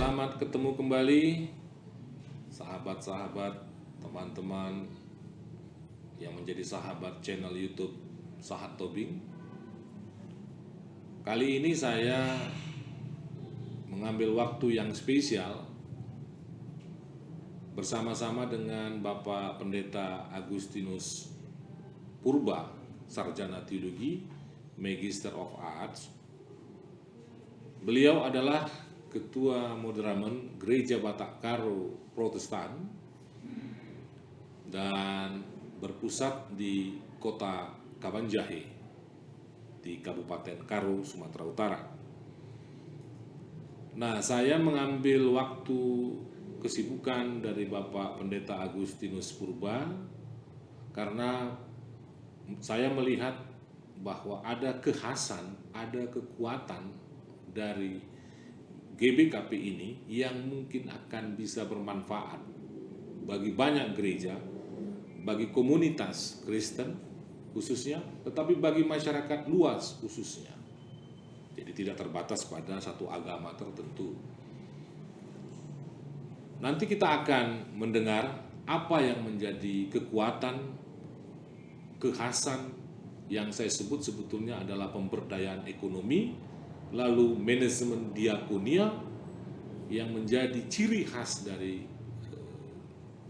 Selamat ketemu kembali, sahabat-sahabat, teman-teman yang menjadi sahabat channel YouTube Sahat Tobing. Kali ini saya mengambil waktu yang spesial bersama-sama dengan Bapak Pendeta Agustinus Purba, Sarjana Teologi, Magister of Arts. Beliau adalah Ketua Moderamen Gereja Batak Karo Protestan dan berpusat di kota Kabanjahe di Kabupaten Karo, Sumatera Utara. Nah, saya mengambil waktu kesibukan dari Bapak Pendeta Agustinus Purba karena saya melihat bahwa ada kekhasan, ada kekuatan dari GBKP ini yang mungkin akan bisa bermanfaat bagi banyak gereja, bagi komunitas Kristen khususnya, tetapi bagi masyarakat luas khususnya. Jadi tidak terbatas pada satu agama tertentu. Nanti kita akan mendengar apa yang menjadi kekuatan, kekhasan yang saya sebut sebetulnya adalah pemberdayaan ekonomi, lalu manajemen diakonia yang menjadi ciri khas dari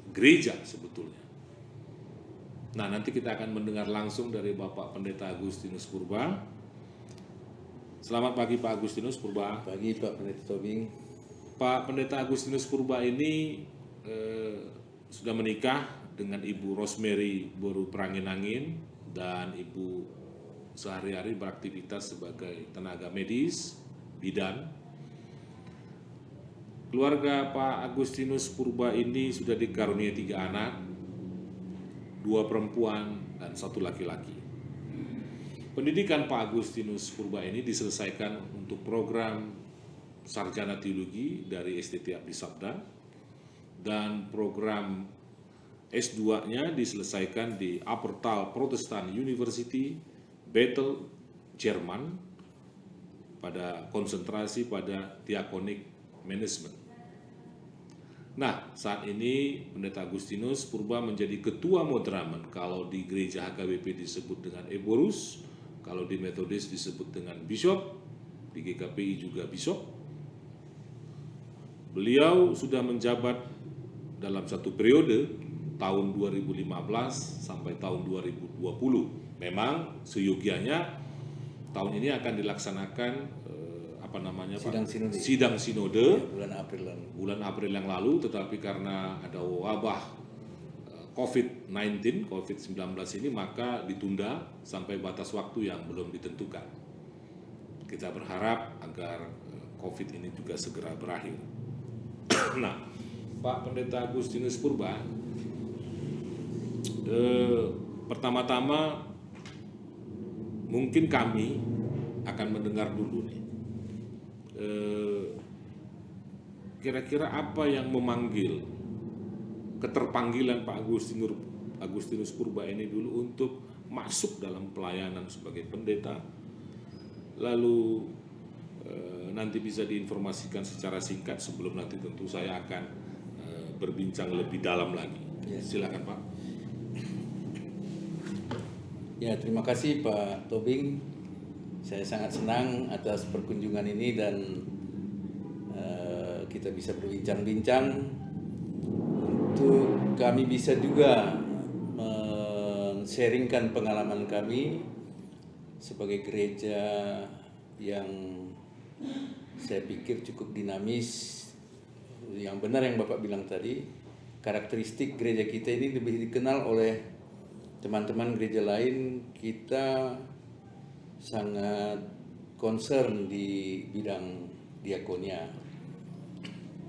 gereja sebetulnya. Nah, nanti kita akan mendengar langsung dari Bapak Pendeta Agustinus Purba. Selamat pagi Pak Agustinus Purba. Pagi Pak Pendeta Tobing. Pak Pendeta Agustinus Purba ini sudah menikah dengan Ibu Rosemary Boru Prangin-Angin dan Ibu sehari-hari beraktivitas sebagai tenaga medis, bidan. Keluarga Pak Agustinus Purba ini sudah dikaruniai 3 anak, 2 perempuan dan 1 laki-laki. Pendidikan Pak Agustinus Purba ini diselesaikan untuk program Sarjana Teologi dari STT Abdi Sabda dan program S2-nya diselesaikan di Appertal Protestant University, Bethel, Jerman, pada konsentrasi pada diakonik management. Nah, saat ini Pendeta Agustinus Purba menjadi Ketua Moderamen. Kalau di Gereja HKBP disebut dengan Eborus, kalau di Metodis disebut dengan Bishop, di GKPI juga Bishop. Beliau sudah menjabat dalam satu periode tahun 2015 sampai tahun 2020. Memang seyogianya tahun ini akan dilaksanakan sidang sinode bulan April yang lalu, tetapi karena ada wabah COVID-19 ini maka ditunda sampai batas waktu yang belum ditentukan. Kita berharap agar COVID ini juga segera berakhir. Nah, Pak Pendeta Agustinus Purba, pertama-tama mungkin kami akan mendengar dulu nih, kira-kira apa yang memanggil keterpanggilan Pak Agustinus Purba ini dulu untuk masuk dalam pelayanan sebagai pendeta, lalu nanti bisa diinformasikan secara singkat sebelum nanti tentu saya akan berbincang lebih dalam lagi. Silakan Pak. Ya, terima kasih Pak Tobing. Saya sangat senang atas perkunjungan ini dan kita bisa berbincang-bincang untuk kami bisa juga men-sharingkan pengalaman kami sebagai gereja yang saya pikir cukup dinamis. Yang benar yang Bapak bilang tadi, karakteristik gereja kita ini lebih dikenal oleh teman-teman gereja lain. Kita sangat concern di bidang diakonia,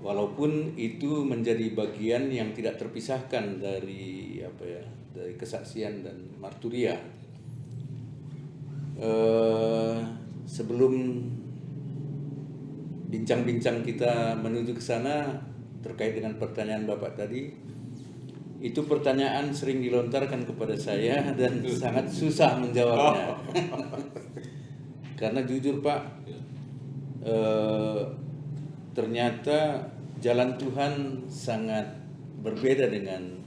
walaupun itu menjadi bagian yang tidak terpisahkan dari dari kesaksian dan marturia. Sebelum bincang-bincang kita menuju ke sana terkait dengan pertanyaan Bapak tadi, itu pertanyaan sering dilontarkan kepada saya dan sangat susah menjawabnya. Karena jujur Pak, ternyata jalan Tuhan sangat berbeda dengan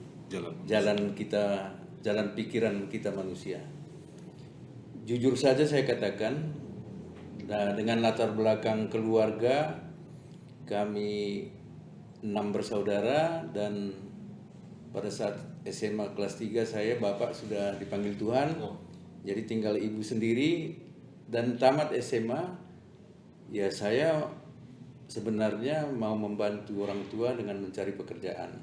jalan pikiran kita manusia. Jujur saja saya katakan, dengan latar belakang keluarga, kami 6 bersaudara, dan pada saat SMA kelas 3 bapak sudah dipanggil Tuhan, jadi tinggal ibu sendiri, dan tamat SMA, ya saya sebenarnya mau membantu orang tua dengan mencari pekerjaan.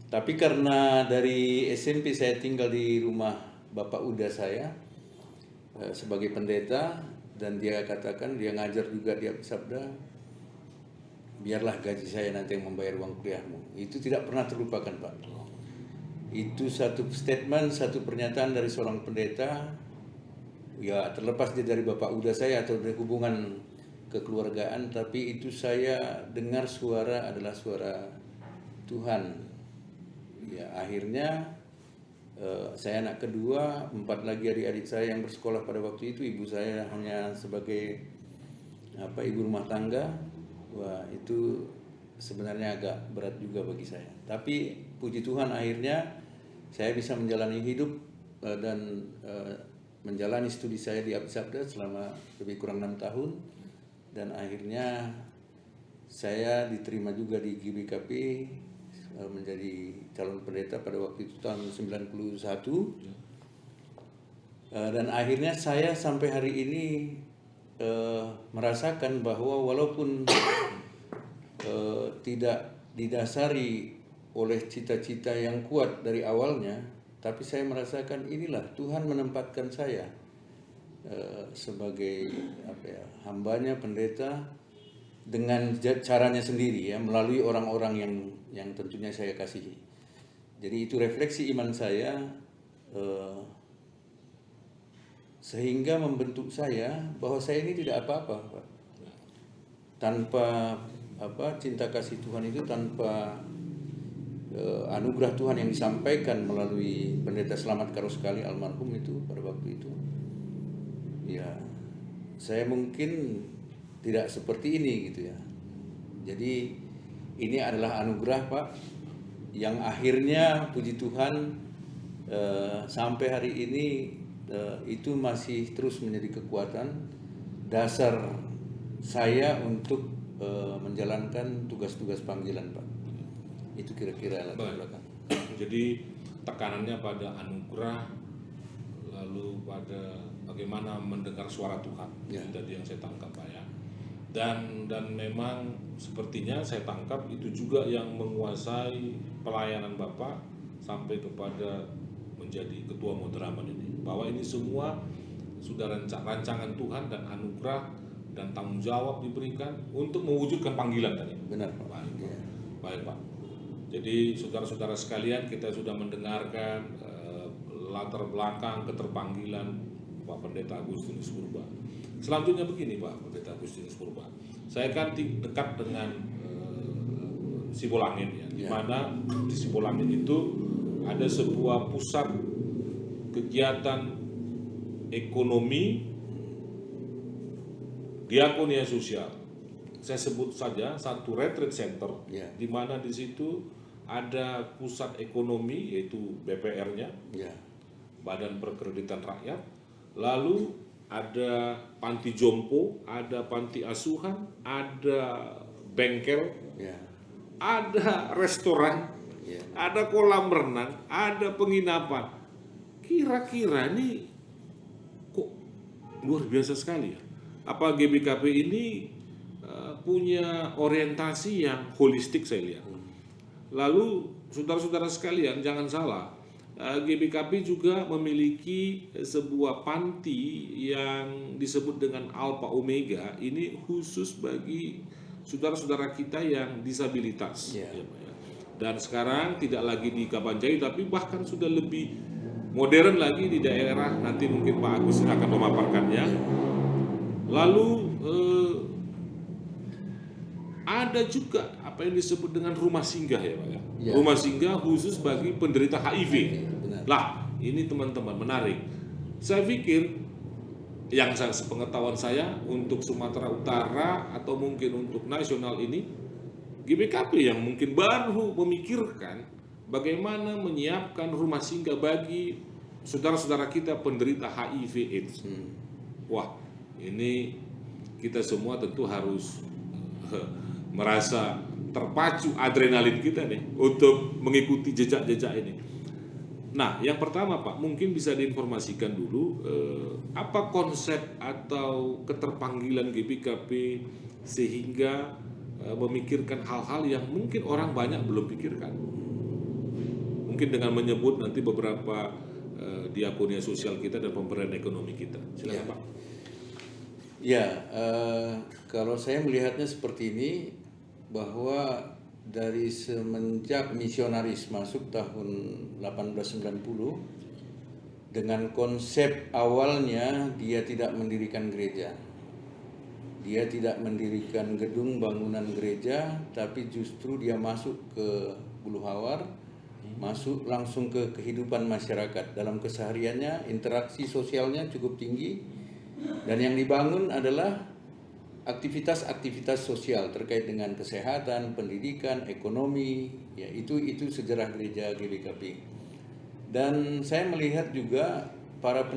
Tapi karena dari SMP saya tinggal di rumah Bapak Uda saya sebagai pendeta, dan dia katakan, dia ngajar juga, dia bersabda, biarlah gaji saya nanti yang membayar uang kuliahmu. Itu tidak pernah terlupakan, Pak. Itu satu statement, satu pernyataan dari seorang pendeta, ya terlepas dia dari Bapak Uda saya atau dari hubungan kekeluargaan, tapi itu saya dengar suara adalah suara Tuhan. Ya akhirnya saya anak kedua, 4 lagi adik-adik saya yang bersekolah pada waktu itu, ibu saya hanya sebagai ibu rumah tangga. Wah, itu sebenarnya agak berat juga bagi saya. Tapi puji Tuhan akhirnya saya bisa menjalani hidup dan menjalani studi saya di Abdi selama lebih kurang 6 tahun, dan akhirnya saya diterima juga di GBKP menjadi calon pendeta pada waktu itu tahun 91. Dan akhirnya saya sampai hari ini merasakan bahwa walaupun tidak didasari oleh cita-cita yang kuat dari awalnya, tapi saya merasakan inilah Tuhan menempatkan saya sebagai hambanya, pendeta, dengan caranya sendiri, ya, melalui orang-orang yang tentunya saya kasihi. Jadi itu refleksi iman saya, sehingga membentuk saya bahwa saya ini tidak apa-apa, Pak. Tanpa cinta kasih Tuhan itu, tanpa anugerah Tuhan yang disampaikan melalui pendeta Selamat Karosekali almarhum itu pada waktu itu, ya saya mungkin tidak seperti ini gitu ya. Jadi ini adalah anugerah, Pak, yang akhirnya puji Tuhan sampai hari ini itu masih terus menjadi kekuatan dasar saya untuk menjalankan tugas-tugas panggilan, Pak. Itu kira-kira latar belakang. Jadi tekanannya pada anugerah, lalu pada bagaimana mendengar suara Tuhan. Ya. Itu tadi yang saya tangkap, Pak, ya. Dan memang sepertinya saya tangkap itu juga yang menguasai pelayanan Bapak sampai kepada menjadi ketua Mudraman ini, bahwa ini semua sudah rancangan Tuhan dan anugerah dan tanggung jawab diberikan untuk mewujudkan panggilan tadi. Benar, Pak. Baik, Pak. Baik, Pak. Jadi saudara-saudara sekalian, kita sudah mendengarkan latar belakang keterpanggilan Pak Pendeta Agustinus Purba. Selanjutnya begini, Pak Pendeta Agustinus Purba, saya kan dekat dengan Sibolangit, ya, di mana di Sibolangit itu ada sebuah pusat kegiatan ekonomi diakonia sosial. Saya sebut saja satu retreat center, di mana di situ ada pusat ekonomi, yaitu BPR-nya, Badan Perkreditan Rakyat, lalu ada panti jompo, ada panti asuhan, ada bengkel, ada restoran, ada kolam renang, ada penginapan. Kira-kira ini kok luar biasa sekali ya. Apa GBKP ini punya orientasi yang holistik, saya lihat. Lalu saudara-saudara sekalian, jangan salah, GBKP juga memiliki sebuah panti yang disebut dengan Alpha Omega. Ini khusus bagi saudara-saudara kita yang disabilitas. Dan sekarang tidak lagi di Kabanjai, tapi bahkan sudah lebih modern lagi di daerah, nanti mungkin Pak Agus akan memaparkannya. Lalu ada juga apa yang disebut dengan rumah singgah, ya Pak, ya. Rumah singgah khusus bagi penderita HIV. Lah, ini teman-teman menarik. Saya pikir yang sepengetahuan saya untuk Sumatera Utara atau mungkin untuk nasional ini, GBKP yang mungkin baru memikirkan bagaimana menyiapkan rumah singgah bagi saudara-saudara kita penderita HIV/AIDS. Wah, ini kita semua tentu harus merasa terpacu adrenalin kita nih untuk mengikuti jejak-jejak ini. Nah, yang pertama Pak, mungkin bisa diinformasikan dulu apa konsep atau keterpanggilan GBKP sehingga memikirkan hal-hal yang mungkin orang banyak belum pikirkan. Mungkin dengan menyebut nanti beberapa diakonia sosial kita dan pemberdayaan ekonomi kita. Silakan Pak. Ya, kalau saya melihatnya seperti ini, bahwa dari semenjak misionaris masuk tahun 1890, dengan konsep awalnya dia tidak mendirikan gereja. Dia tidak mendirikan gedung bangunan gereja, tapi justru dia masuk ke Bulu Hawar, masuk langsung ke kehidupan masyarakat. Dalam kesehariannya, interaksi sosialnya cukup tinggi, dan yang dibangun adalah aktivitas-aktivitas sosial terkait dengan kesehatan, pendidikan, ekonomi. Ya, itu sejarah gereja GBKP. Dan saya melihat juga para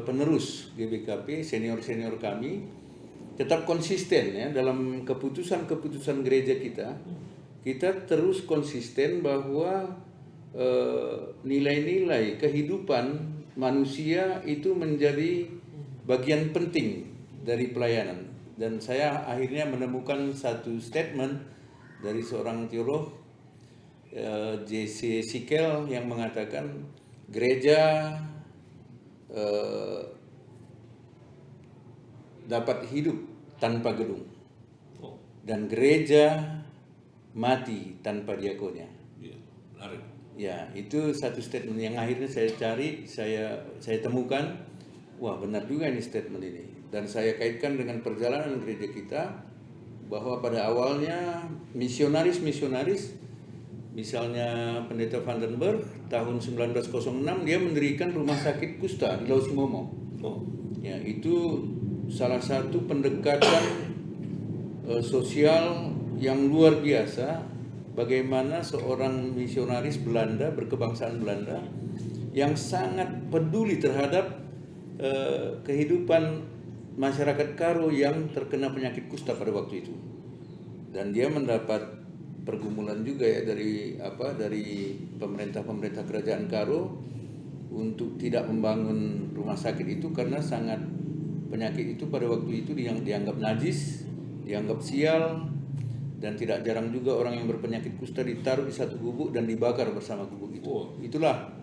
penerus GBKP, senior-senior kami tetap konsisten ya dalam keputusan-keputusan gereja kita. Kita terus konsisten bahwa nilai-nilai kehidupan manusia itu menjadi bagian penting dari pelayanan. Dan saya akhirnya menemukan satu statement dari seorang teolog, J.C. Sikel, yang mengatakan gereja dapat hidup tanpa gedung, dan gereja mati tanpa diakonia. Ya, itu satu statement yang akhirnya saya cari, saya temukan, wah benar juga ini statement ini. Dan saya kaitkan dengan perjalanan gereja kita, bahwa pada awalnya misionaris, misalnya Pendeta Vandenberg tahun 1906 dia mendirikan rumah sakit kusta di Lausimomo. Ya, itu salah satu pendekatan sosial yang luar biasa, bagaimana seorang misionaris Belanda berkebangsaan Belanda yang sangat peduli terhadap kehidupan masyarakat Karo yang terkena penyakit kusta pada waktu itu. Dan dia mendapat pergumulan juga ya dari pemerintah kerajaan Karo untuk tidak membangun rumah sakit itu, karena sangat penyakit itu pada waktu itu dianggap najis, dianggap sial, dan tidak jarang juga orang yang berpenyakit kusta ditaruh di satu gubuk dan dibakar bersama gubuk itu. Itulah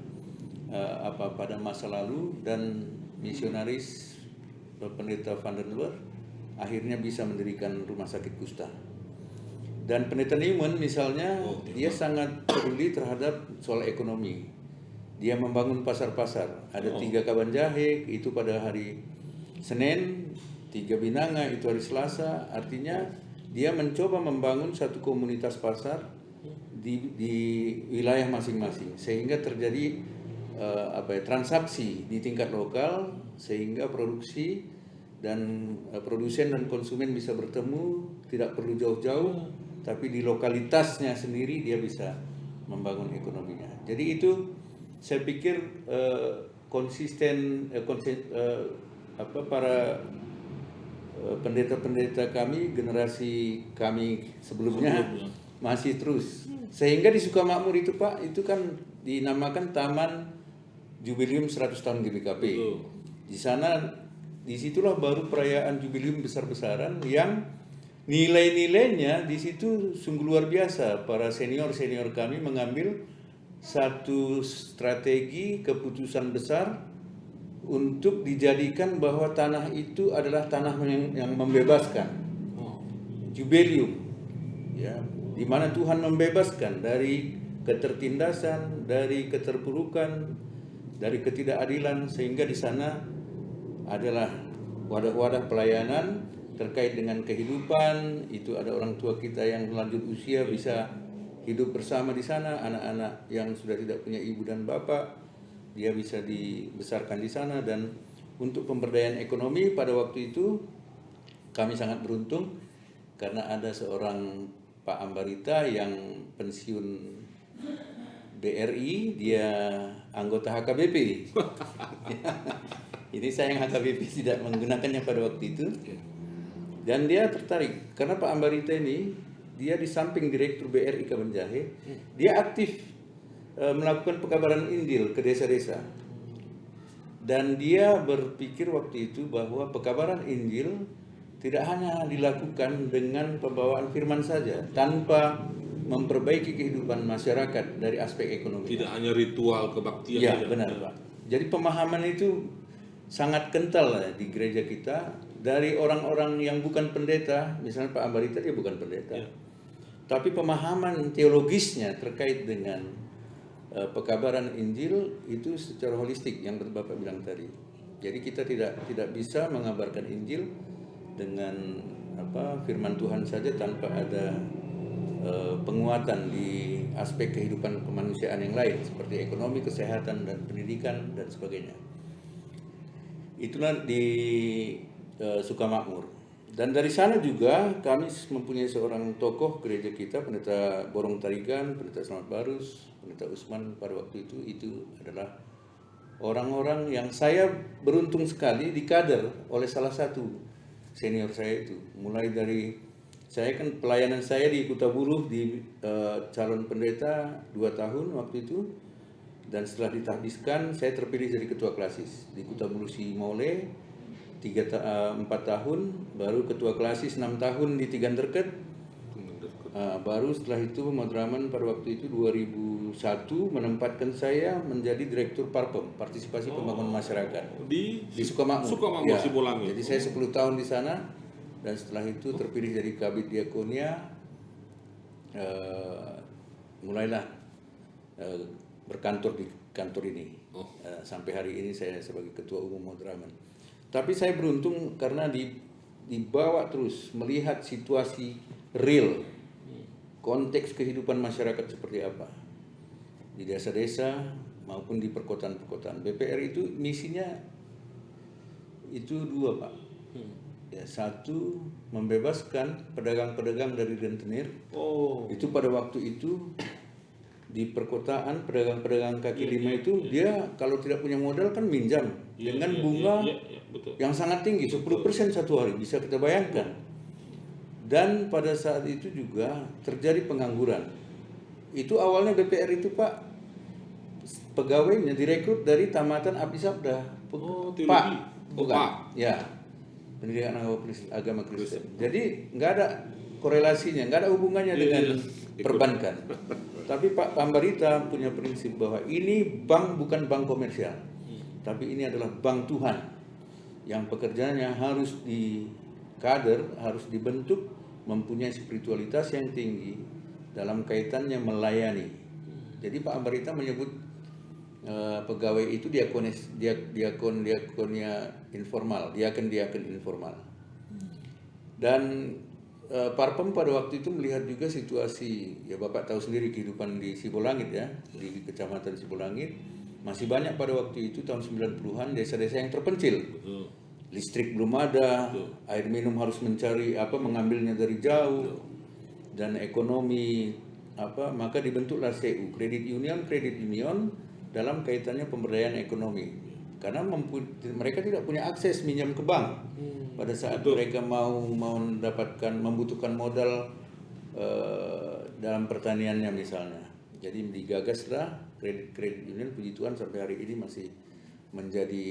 pada masa lalu, dan misionaris Pendeta Vandenberg akhirnya bisa mendirikan rumah sakit kusta. Dan Pendeta Newman misalnya, dia sangat peduli terhadap soal ekonomi. Dia membangun pasar-pasar. Ada 3 Kabanjahe itu pada hari Senin, 3 Binanga itu hari Selasa. Artinya dia mencoba membangun satu komunitas pasar di wilayah masing-masing, sehingga terjadi transaksi di tingkat lokal, sehingga produksi dan produsen dan konsumen bisa bertemu, tidak perlu jauh-jauh, tapi di lokalitasnya sendiri dia bisa membangun ekonominya. Jadi itu saya pikir para pendeta-pendeta kami, generasi kami sebelumnya masih terus. Sehingga di Sukamakmur itu Pak, itu kan dinamakan Taman Jubileum 100 tahun GBKP. Disitulah baru perayaan jubileum besar-besaran yang nilai-nilainya di situ sungguh luar biasa. Para senior-senior kami mengambil satu strategi keputusan besar untuk dijadikan bahwa tanah itu adalah tanah yang membebaskan. Jubileum, ya, di mana Tuhan membebaskan dari ketertindasan, dari keterpurukan, dari ketidakadilan, sehingga di sana adalah wadah-wadah pelayanan terkait dengan kehidupan. Itu ada orang tua kita yang lanjut usia bisa hidup bersama di sana, anak-anak yang sudah tidak punya ibu dan bapak dia bisa dibesarkan di sana, dan untuk pemberdayaan ekonomi pada waktu itu kami sangat beruntung karena ada seorang Pak Ambarita yang pensiun BRI, dia anggota HKBP. Ini sayang HKBP tidak menggunakannya pada waktu itu. Dan dia tertarik karena Pak Ambarita ini dia di samping Direktur BRI Kabanjahe, dia aktif melakukan pekabaran Injil ke desa-desa. Dan dia berpikir waktu itu bahwa pekabaran Injil tidak hanya dilakukan dengan pembawaan firman saja, tanpa memperbaiki kehidupan masyarakat dari aspek ekonomi. Tidak hanya ritual kebaktian. Ya, benar Pak. Jadi pemahaman itu sangat kental ya, di gereja kita dari orang-orang yang bukan pendeta, misalnya Pak Ambarita dia bukan pendeta, tapi pemahaman teologisnya terkait dengan pekabaran Injil itu secara holistik yang Bapak bilang tadi. Jadi kita tidak bisa mengabarkan Injil dengan firman Tuhan saja tanpa ada penguatan di aspek kehidupan kemanusiaan yang lain seperti ekonomi, kesehatan, dan pendidikan dan sebagainya. Itulah di Sukamakmur. Dan dari sana juga kami mempunyai seorang tokoh gereja kita, Pendeta Borong Tarigan, Pendeta Selamat Barus, Pendeta Usman pada waktu itu adalah orang-orang yang saya beruntung sekali dikader oleh salah satu senior saya itu. Mulai dari saya kan pelayanan saya di Kuta Buluh di calon pendeta 2 tahun waktu itu, dan setelah ditahbiskan saya terpilih jadi ketua klasis di Kuta Buluh Si Maule 4 tahun, baru ketua klasis 6 tahun di Tiganterket. Baru setelah itu Madraman pada waktu itu 2001 menempatkan saya menjadi Direktur Parpem, Partisipasi Pembangunan Masyarakat di Sukamakmur ya. Sibolangit. Jadi saya 10 tahun di sana, dan setelah itu terpilih jadi Kabid Diakonia. Mulailah berkantor di kantor ini. Sampai hari ini saya sebagai Ketua Umum Madraman. Tapi saya beruntung karena dibawa terus melihat situasi real, konteks kehidupan masyarakat seperti apa di desa-desa maupun di perkotaan-perkotaan. BPR itu misinya itu 2 Pak. Ya, 1 membebaskan pedagang-pedagang dari rentenir. Itu pada waktu itu di perkotaan pedagang-pedagang kaki lima itu dia kalau tidak punya modal kan minjam dengan bunga yang sangat tinggi, 10% satu hari, bisa kita bayangkan. Dan pada saat itu juga terjadi pengangguran. Itu awalnya BPR itu Pak, pegawainya direkrut dari tamatan Abdi Sabda. Pak, bukan? Ya, pendidikan agama Kristen. Jadi nggak ada korelasinya, nggak ada hubungannya dengan perbankan. Tapi Pak Ambarita punya prinsip bahwa ini bank bukan bank komersial, tapi ini adalah bank Tuhan yang pekerjaannya harus dikader, harus dibentuk, mempunyai spiritualitas yang tinggi dalam kaitannya melayani. Jadi Pak Ambarita menyebut pegawai itu diakonia informal, diaken informal. Dan Parpem pada waktu itu melihat juga situasi, ya Bapak tahu sendiri kehidupan di Sibolangit ya, di Kecamatan Sibolangit masih banyak pada waktu itu tahun 90-an desa-desa yang terpencil. Listrik belum ada, air minum harus mengambilnya dari jauh, dan ekonomi maka dibentuklah CU, kredit union dalam kaitannya pemberdayaan ekonomi. Karena mereka tidak punya akses minjam ke bank pada saat mereka mau membutuhkan modal dalam pertaniannya misalnya. Jadi digagaslah kredit union, puji Tuhan sampai hari ini masih menjadi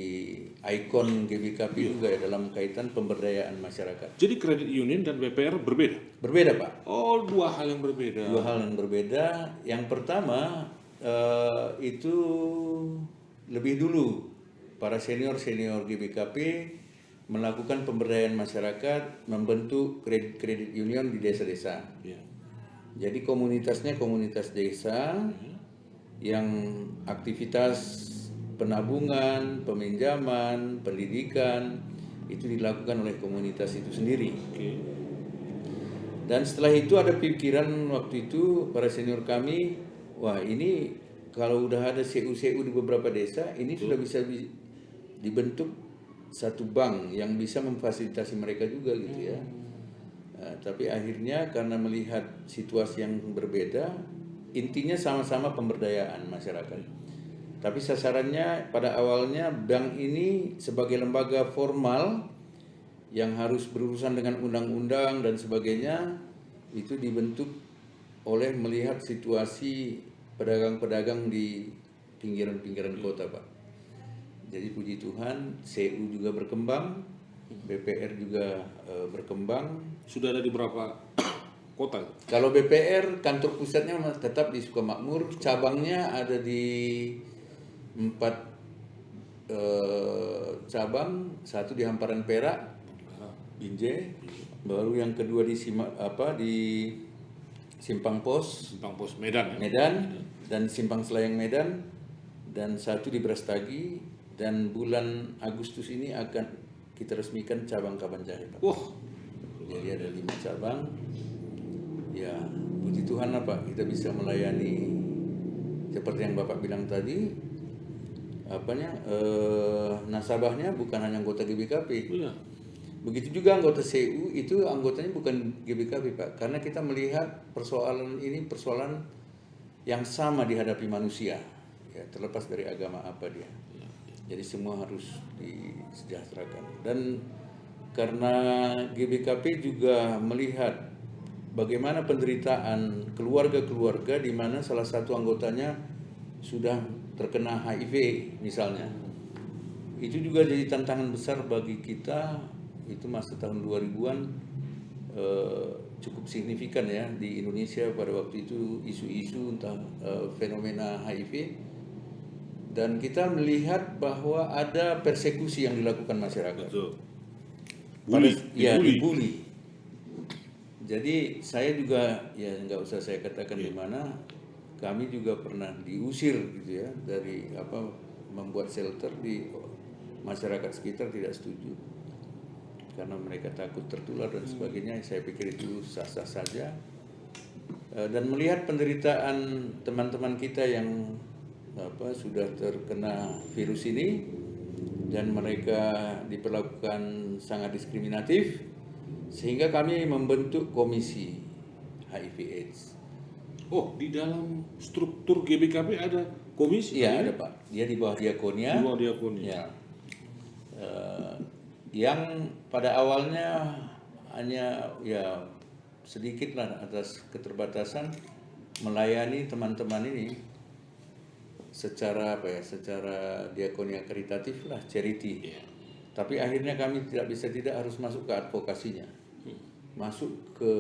ikon GBKP juga ya dalam kaitan pemberdayaan masyarakat. Jadi kredit union dan BPR berbeda? Berbeda Pak. Oh, 2 hal yang berbeda. 2 hal yang berbeda. Yang pertama itu lebih dulu para senior GBKP melakukan pemberdayaan masyarakat, membentuk kredit union di desa-desa. Jadi komunitasnya komunitas desa yang aktivitas penabungan, peminjaman, pendidikan itu dilakukan oleh komunitas itu sendiri. Dan setelah itu ada pikiran waktu itu para senior kami, wah ini kalau udah ada CU di beberapa desa, ini sudah bisa dibentuk satu bank yang bisa memfasilitasi mereka juga gitu ya. Tapi akhirnya karena melihat situasi yang berbeda, intinya sama-sama pemberdayaan masyarakat. Tapi sasarannya pada awalnya bank ini sebagai lembaga formal yang harus berurusan dengan undang-undang dan sebagainya, itu dibentuk oleh melihat situasi pedagang-pedagang di pinggiran-pinggiran kota, Pak. Jadi puji Tuhan, CU juga berkembang, BPR juga berkembang. Sudah ada di berapa kota? Kalau BPR kantor pusatnya tetap di Sukamakmur, cabangnya ada di 4 cabang, satu di Hamparan Perak, Binjai, baru yang kedua di Simpang Pos, Medan ya? Medan, dan Simpang Selayang Medan, dan satu di Brastagi, dan bulan Agustus ini akan kita resmikan cabang Kabanjahe, Pak. Wah, Jadi ada 5 cabang. Ya, puji Tuhan lah Pak, kita bisa melayani seperti yang Bapak bilang tadi, nasabahnya bukan hanya anggota GBKP. iya. Begitu juga anggota CU itu anggotanya bukan GBKP, Pak, karena kita melihat persoalan ini persoalan yang sama dihadapi manusia, ya, terlepas dari agama apa dia. Jadi semua harus disejahterakan. Dan karena GBKP juga melihat bagaimana penderitaan keluarga-keluarga di mana salah satu anggotanya sudah terkena HIV misalnya. Itu juga jadi tantangan besar bagi kita. Itu masa tahun 2000-an cukup signifikan ya di Indonesia pada waktu itu isu-isu tentang fenomena HIV, dan kita melihat bahwa ada persekusi yang dilakukan masyarakat. Betul. Dibully. Jadi saya juga ya nggak usah saya katakan di mana, kami juga pernah diusir gitu ya dari membuat shelter di masyarakat sekitar tidak setuju karena mereka takut tertular dan sebagainya. Saya pikir itu sah-sah saja. Dan melihat penderitaan teman-teman kita yang sudah terkena virus ini dan mereka diperlakukan sangat diskriminatif, sehingga kami membentuk komisi HIV/AIDS. Oh, di dalam struktur GBKP ada komisi? Iya, ada Pak. Dia di bawah Diakonia. Di bawah Diakonia. Ya. Yang pada awalnya hanya ya sedikit lah atas keterbatasan melayani teman-teman ini secara secara diakonia karitatif lah, charity. Yeah. Tapi akhirnya kami tidak harus masuk ke advokasinya, masuk ke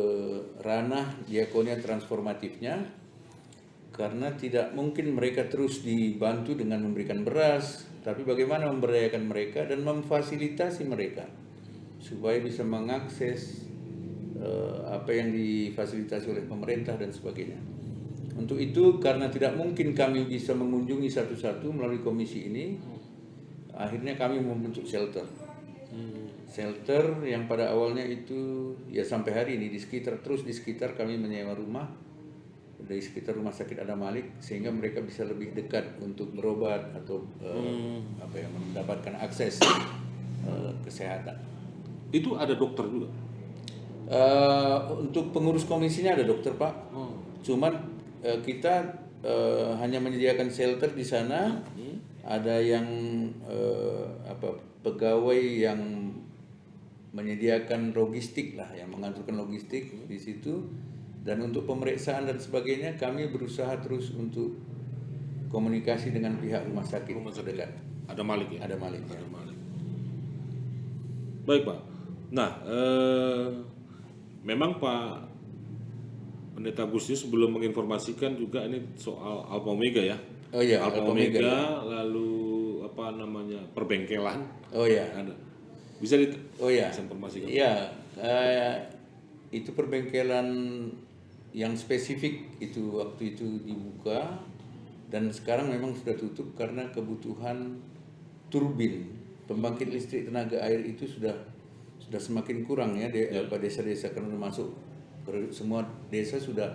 ranah diakonia transformatifnya, karena tidak mungkin mereka terus dibantu dengan memberikan beras, tapi bagaimana memberdayakan mereka dan memfasilitasi mereka supaya bisa mengakses apa yang difasilitasi oleh pemerintah dan sebagainya. Untuk itu, karena tidak mungkin kami bisa mengunjungi satu-satu melalui komisi ini, akhirnya kami membentuk shelter. Shelter yang pada awalnya itu ya sampai hari ini di sekitar kami menyewa rumah dari sekitar rumah sakit Adam Malik, sehingga mereka bisa lebih dekat untuk berobat atau mendapatkan akses kesehatan. Itu ada dokter juga? Untuk pengurus komisinya ada dokter, Pak. Cuman kita hanya menyediakan shelter di sana. Ada yang pegawai yang menyediakan logistik lah, yang mengaturkan logistik di situ. Dan untuk pemeriksaan dan sebagainya kami berusaha terus untuk komunikasi dengan pihak rumah sakit terdekat. Ada Malik ya? Ada Malik. Ada Malik. Baik Pak. Nah, memang Pak Pendeta Agustinus belum menginformasikan juga ini soal Alpha Omega ya. Oh iya, Alpha Omega ya. Lalu perbengkelan. Oh iya. Ada. Bisa informasikan? Iya, itu perbengkelan yang spesifik itu waktu itu dibuka, dan sekarang memang sudah tutup karena kebutuhan turbin pembangkit listrik tenaga air itu sudah semakin kurang ya desa-desa, karena masuk semua desa sudah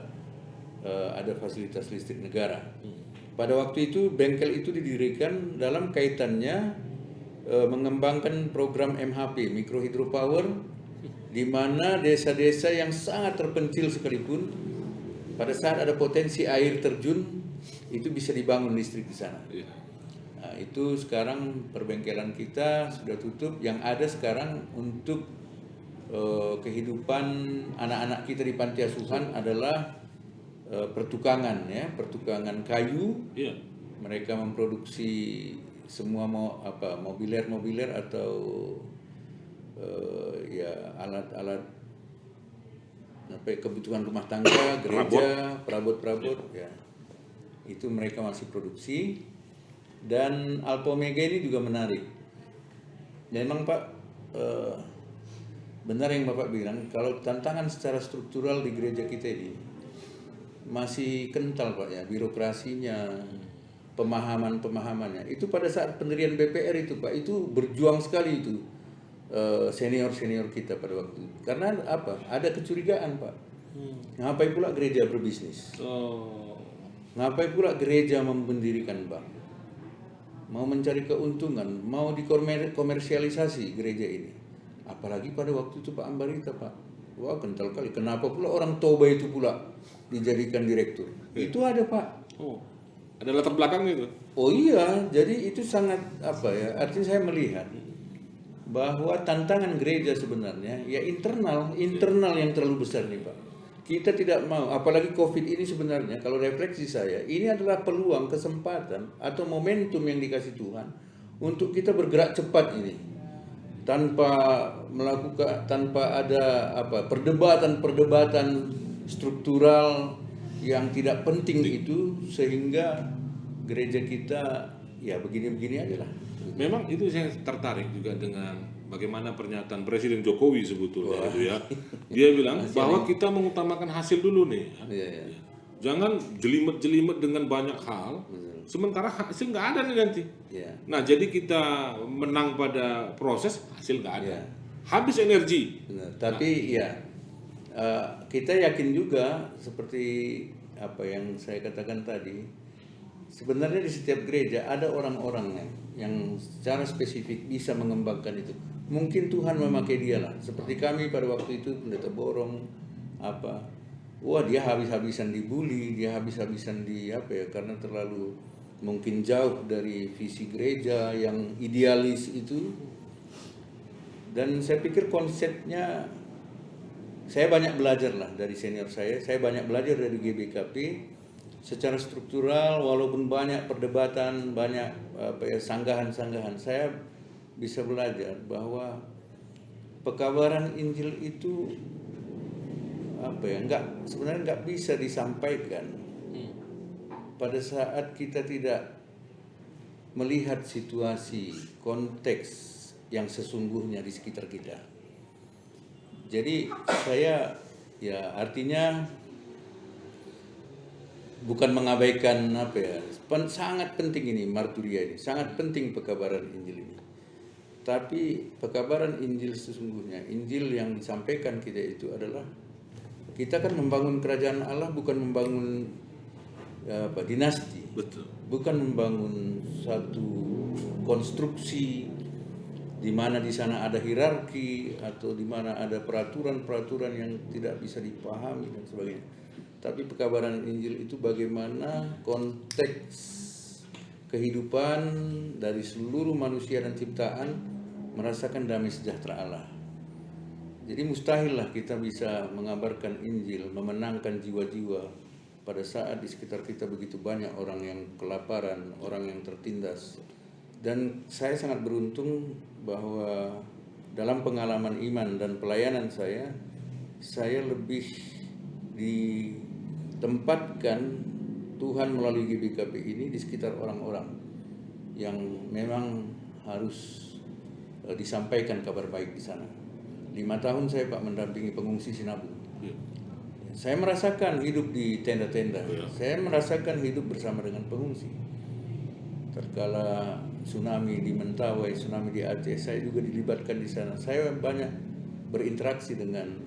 ada fasilitas listrik negara. Pada waktu itu bengkel itu didirikan dalam kaitannya mengembangkan program MHP, Micro Hydropower, di mana desa-desa yang sangat terpencil sekalipun pada saat ada potensi air terjun itu bisa dibangun listrik di sana. Nah, itu sekarang perbengkelan kita sudah tutup. Yang ada sekarang untuk kehidupan anak-anak kita di panti asuhan adalah pertukangan, ya, pertukangan kayu. Mereka memproduksi semua mobiler atau ya alat-alat kebutuhan rumah tangga, gereja, perabot-perabot, ya. Itu mereka masih produksi. Dan Alpomega ini juga menarik. Memang Pak, benar yang Bapak bilang, kalau tantangan secara struktural di gereja kita ini masih kental Pak, ya, birokrasinya, pemahamannya. Itu pada saat pendirian BPR itu Pak, itu berjuang sekali itu senior kita pada waktu itu. Karena apa? Ada kecurigaan Pak. Ngapain pula gereja berbisnis? Ngapain pula gereja mendirikan bank? Mau mencari keuntungan, mau dikomersialisasi gereja ini. Apalagi pada waktu itu Pak Ambarita Pak. Wah, kental kali. Kenapa pula orang Toba itu pula dijadikan direktur? Itu ada Pak. Ada latar belakang itu? Oh iya, jadi itu sangat artinya saya melihat bahwa tantangan gereja sebenarnya ya internal yang terlalu besar nih Pak. Kita tidak mau, apalagi COVID ini sebenarnya kalau refleksi saya, ini adalah peluang, kesempatan atau momentum yang dikasih Tuhan untuk kita bergerak cepat ini. Tanpa ada perdebatan struktural yang tidak penting itu, sehingga gereja kita ya begini-begini aja lah. Memang itu saya tertarik juga dengan bagaimana pernyataan Presiden Jokowi sebetulnya itu ya. Dia bilang bahwa kita mengutamakan hasil dulu nih. Jangan jelimet-jelimet dengan banyak hal, sementara hasil nggak ada nih nanti. Nah, jadi kita menang pada proses, hasil nggak ada. Habis energi. Tapi kita yakin juga seperti apa yang saya katakan tadi, sebenarnya di setiap gereja ada orang-orang yang secara spesifik bisa mengembangkan itu. Mungkin Tuhan memakai dia lah. Seperti kami pada waktu itu pendeta Borong dia habis-habisan dibully, dia habis-habisan karena terlalu mungkin jauh dari visi gereja yang idealis itu. Dan saya pikir konsepnya, saya banyak belajar lah dari senior saya banyak belajar dari GBKP. Secara struktural, walaupun banyak perdebatan, banyak sanggahan-sanggahan, saya bisa belajar bahwa pekabaran Injil itu sebenarnya nggak bisa disampaikan pada saat kita tidak melihat situasi, konteks yang sesungguhnya di sekitar kita. Jadi saya artinya bukan mengabaikan sangat penting ini marturia ini, sangat penting pekabaran Injil ini. Tapi pekabaran Injil sesungguhnya, Injil yang disampaikan kita itu adalah kita kan membangun kerajaan Allah, bukan membangun dinasti. Betul. Bukan membangun satu konstruksi di mana di sana ada hierarki atau di mana ada peraturan-peraturan yang tidak bisa dipahami dan sebagainya. Tapi pekabaran Injil itu bagaimana konteks kehidupan dari seluruh manusia dan ciptaan merasakan damai sejahtera Allah. Jadi mustahillah kita bisa mengabarkan Injil, memenangkan jiwa-jiwa pada saat di sekitar kita begitu banyak orang yang kelaparan, orang yang tertindas. Dan saya sangat beruntung bahwa dalam pengalaman iman dan pelayanan saya lebih ditempatkan Tuhan melalui GBKP ini di sekitar orang-orang yang memang harus disampaikan kabar baik di sana. 5 tahun saya Pak mendampingi pengungsi Sinabung. Saya merasakan hidup di tenda-tenda. Saya merasakan hidup bersama dengan pengungsi. Terkala tsunami di Mentawai, tsunami di Aceh, saya juga dilibatkan di sana. Saya banyak berinteraksi dengan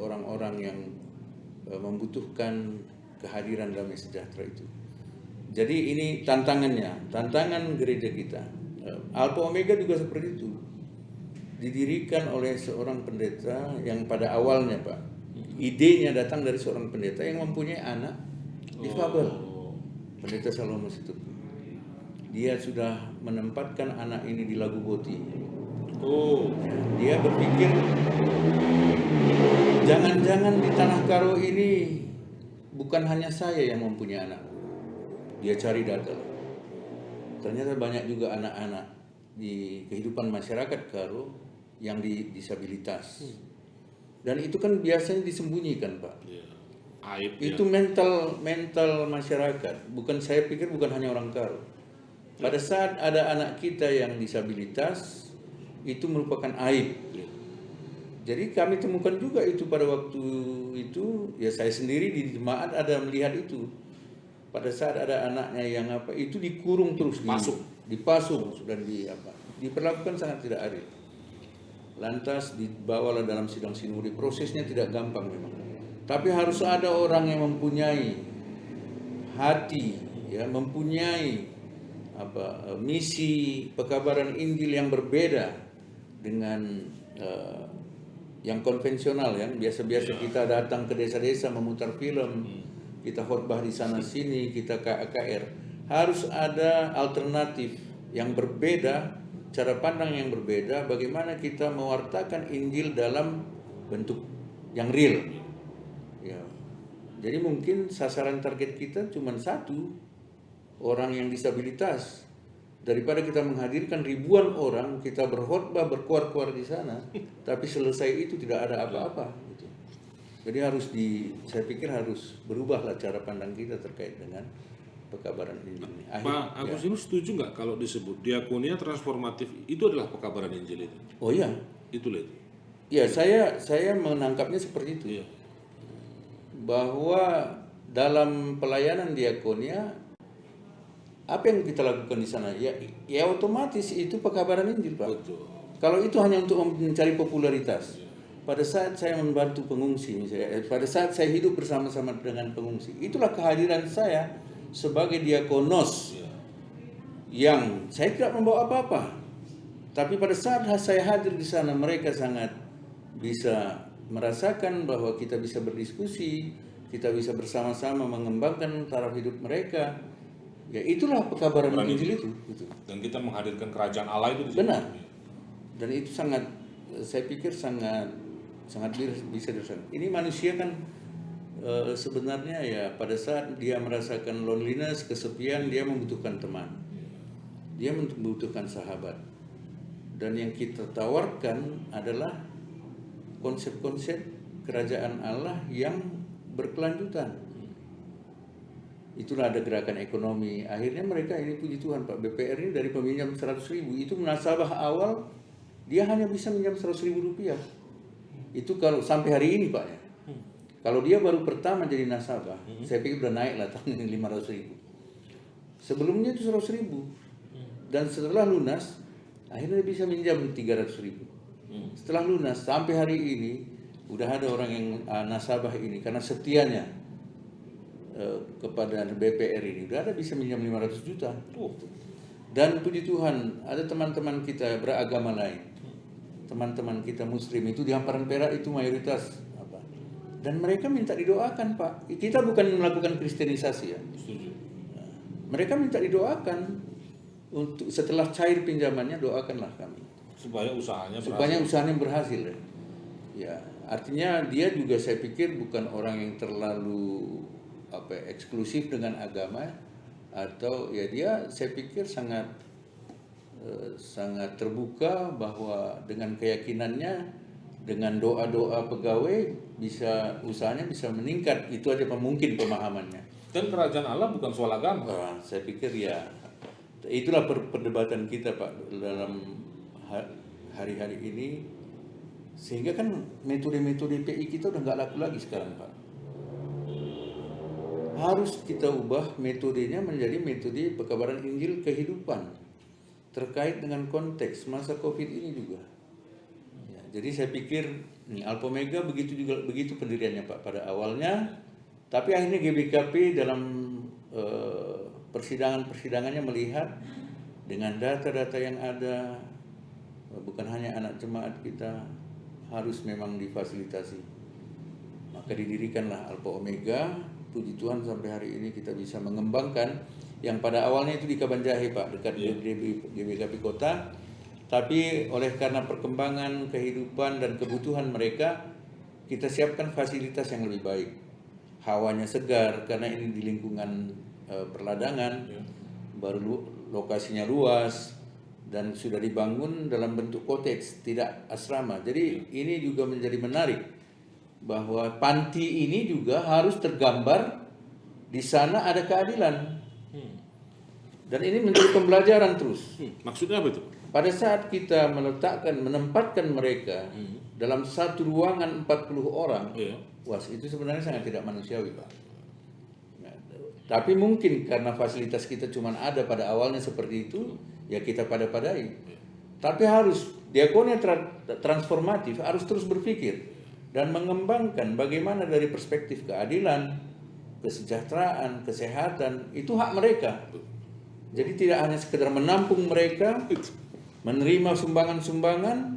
orang-orang yang membutuhkan kehadiran damai sejahtera itu. Jadi ini tantangannya, tantangan gereja kita. Alpha Omega juga seperti itu. Didirikan oleh seorang pendeta yang pada awalnya Pak, idenya datang dari seorang pendeta yang mempunyai anak difabel. Pendeta Salomo itu. Dia sudah menempatkan anak ini di Lagu Boti. Dia berpikir jangan-jangan di Tanah Karo ini bukan hanya saya yang mempunyai anak. Dia cari data. Ternyata banyak juga anak-anak di kehidupan masyarakat Karo yang disabilitas. Dan itu kan biasanya disembunyikan, Pak. Aib, itu mental masyarakat. Saya pikir bukan hanya orang Karo. Pada saat ada anak kita yang disabilitas, itu merupakan aib. Jadi kami temukan juga itu pada waktu itu, ya saya sendiri di jemaat ada melihat itu. Pada saat ada anaknya yang itu dikurung terus, dipasung dan diperlakukan sangat tidak adil. Lantas dibawalah dalam sidang sinode. Prosesnya tidak gampang memang. Tapi harus ada orang yang mempunyai hati, ya, mempunyai misi pekabaran Injil yang berbeda dengan yang konvensional, yang biasa-biasa kita datang ke desa-desa memutar film, kita khotbah di sana sini, kita KKR. Harus ada alternatif yang berbeda, cara pandang yang berbeda, bagaimana kita mewartakan Injil dalam bentuk yang real. Ya. Jadi mungkin sasaran target kita cuma satu, orang yang disabilitas. Daripada kita menghadirkan ribuan orang, kita berkhotbah berkuar-kuar di sana, tapi selesai itu tidak ada apa-apa. Gitu. Jadi saya pikir harus berubahlah cara pandang kita terkait dengan pekabaran Injil ini. Pak Agustinus setuju nggak kalau disebut diakonia transformatif itu adalah pekabaran Injil itu? Oh iya. Itulah itu. Ya, saya menangkapnya seperti itu. Iya. Bahwa dalam pelayanan diakonia, apa yang kita lakukan di sana? Ya otomatis itu pekabaran Injil, Pak. Betul. Kalau itu hanya untuk mencari popularitas. Pada saat saya membantu pengungsi misalnya, pada saat saya hidup bersama-sama dengan pengungsi, itulah kehadiran saya sebagai diakonos yang saya tidak membawa apa-apa. Tapi pada saat saya hadir di sana, mereka sangat bisa merasakan bahwa kita bisa berdiskusi, kita bisa bersama-sama mengembangkan taraf hidup mereka. Ya itulah pekabaran Injil itu. Gitu. Dan kita menghadirkan kerajaan Allah itu di situ. Benar. Dan itu saya pikir sangat bisa dilaksanakan. Ini manusia kan sebenarnya ya pada saat dia merasakan loneliness, kesepian, dia membutuhkan teman. Dia membutuhkan sahabat. Dan yang kita tawarkan adalah konsep-konsep kerajaan Allah yang berkelanjutan. Itulah ada gerakan ekonomi. Akhirnya mereka ini puji Tuhan Pak, BPR ini dari peminjam 100.000 itu nasabah awal dia hanya bisa minjam 100.000 rupiah. Itu kalau sampai hari ini Pak ya. Kalau dia baru pertama jadi nasabah, saya pikir udah naik lah tahun ini 500.000. Sebelumnya itu 100.000. Dan setelah lunas akhirnya dia bisa minjam 300.000. Setelah lunas sampai hari ini udah ada orang yang nasabah ini karena setianya kepada BPR ini udah ada bisa minjam 500 juta. Dan puji Tuhan ada teman-teman kita beragama lain, teman-teman kita muslim itu di hamparan Perak itu mayoritas dan mereka minta didoakan Pak. Kita bukan melakukan kristenisasi ya. Mereka minta didoakan untuk setelah cair pinjamannya, doakanlah kami supaya usahanya berhasil ya. Artinya dia juga saya pikir bukan orang yang terlalu eksklusif dengan agama, atau ya dia saya pikir sangat terbuka bahwa dengan keyakinannya, dengan doa-doa pegawai usahanya bisa meningkat. Itu aja mungkin pemahamannya. Dan kerajaan Allah bukan soal agama. Saya pikir ya itulah perdebatan kita Pak dalam hari-hari ini, sehingga kan metode-metode PI kita udah nggak laku lagi sekarang Pak. Harus kita ubah metodenya menjadi metode pekabaran Injil kehidupan terkait dengan konteks masa COVID ini juga. Ya, jadi saya pikir Alpha Omega begitu pendiriannya Pak pada awalnya, tapi akhirnya GBKP dalam persidangannya melihat dengan data-data yang ada, bukan hanya anak jemaat kita harus memang difasilitasi. Maka didirikanlah Alpha Omega. Puji Tuhan sampai hari ini kita bisa mengembangkan yang pada awalnya itu di Kabanjahe Pak, dekat GBKP Kota. Tapi oleh karena perkembangan kehidupan dan kebutuhan mereka, kita siapkan fasilitas yang lebih baik. Hawanya segar karena ini di lingkungan perladangan, baru lokasinya luas dan sudah dibangun dalam bentuk cottage, tidak asrama. Jadi ini juga menjadi menarik bahwa panti ini juga harus tergambar di sana ada keadilan. Dan ini menjadi pembelajaran terus. Maksudnya apa itu? Pada saat kita menempatkan mereka dalam satu ruangan 40 orang, wah itu sebenarnya sangat tidak manusiawi Pak. Nah, tapi mungkin karena fasilitas kita cuma ada pada awalnya seperti itu, ya kita pada-padai. Tapi harus diakonia transformatif, harus terus berpikir dan mengembangkan bagaimana dari perspektif keadilan, kesejahteraan, kesehatan, itu hak mereka. Jadi tidak hanya sekedar menampung mereka, menerima sumbangan-sumbangan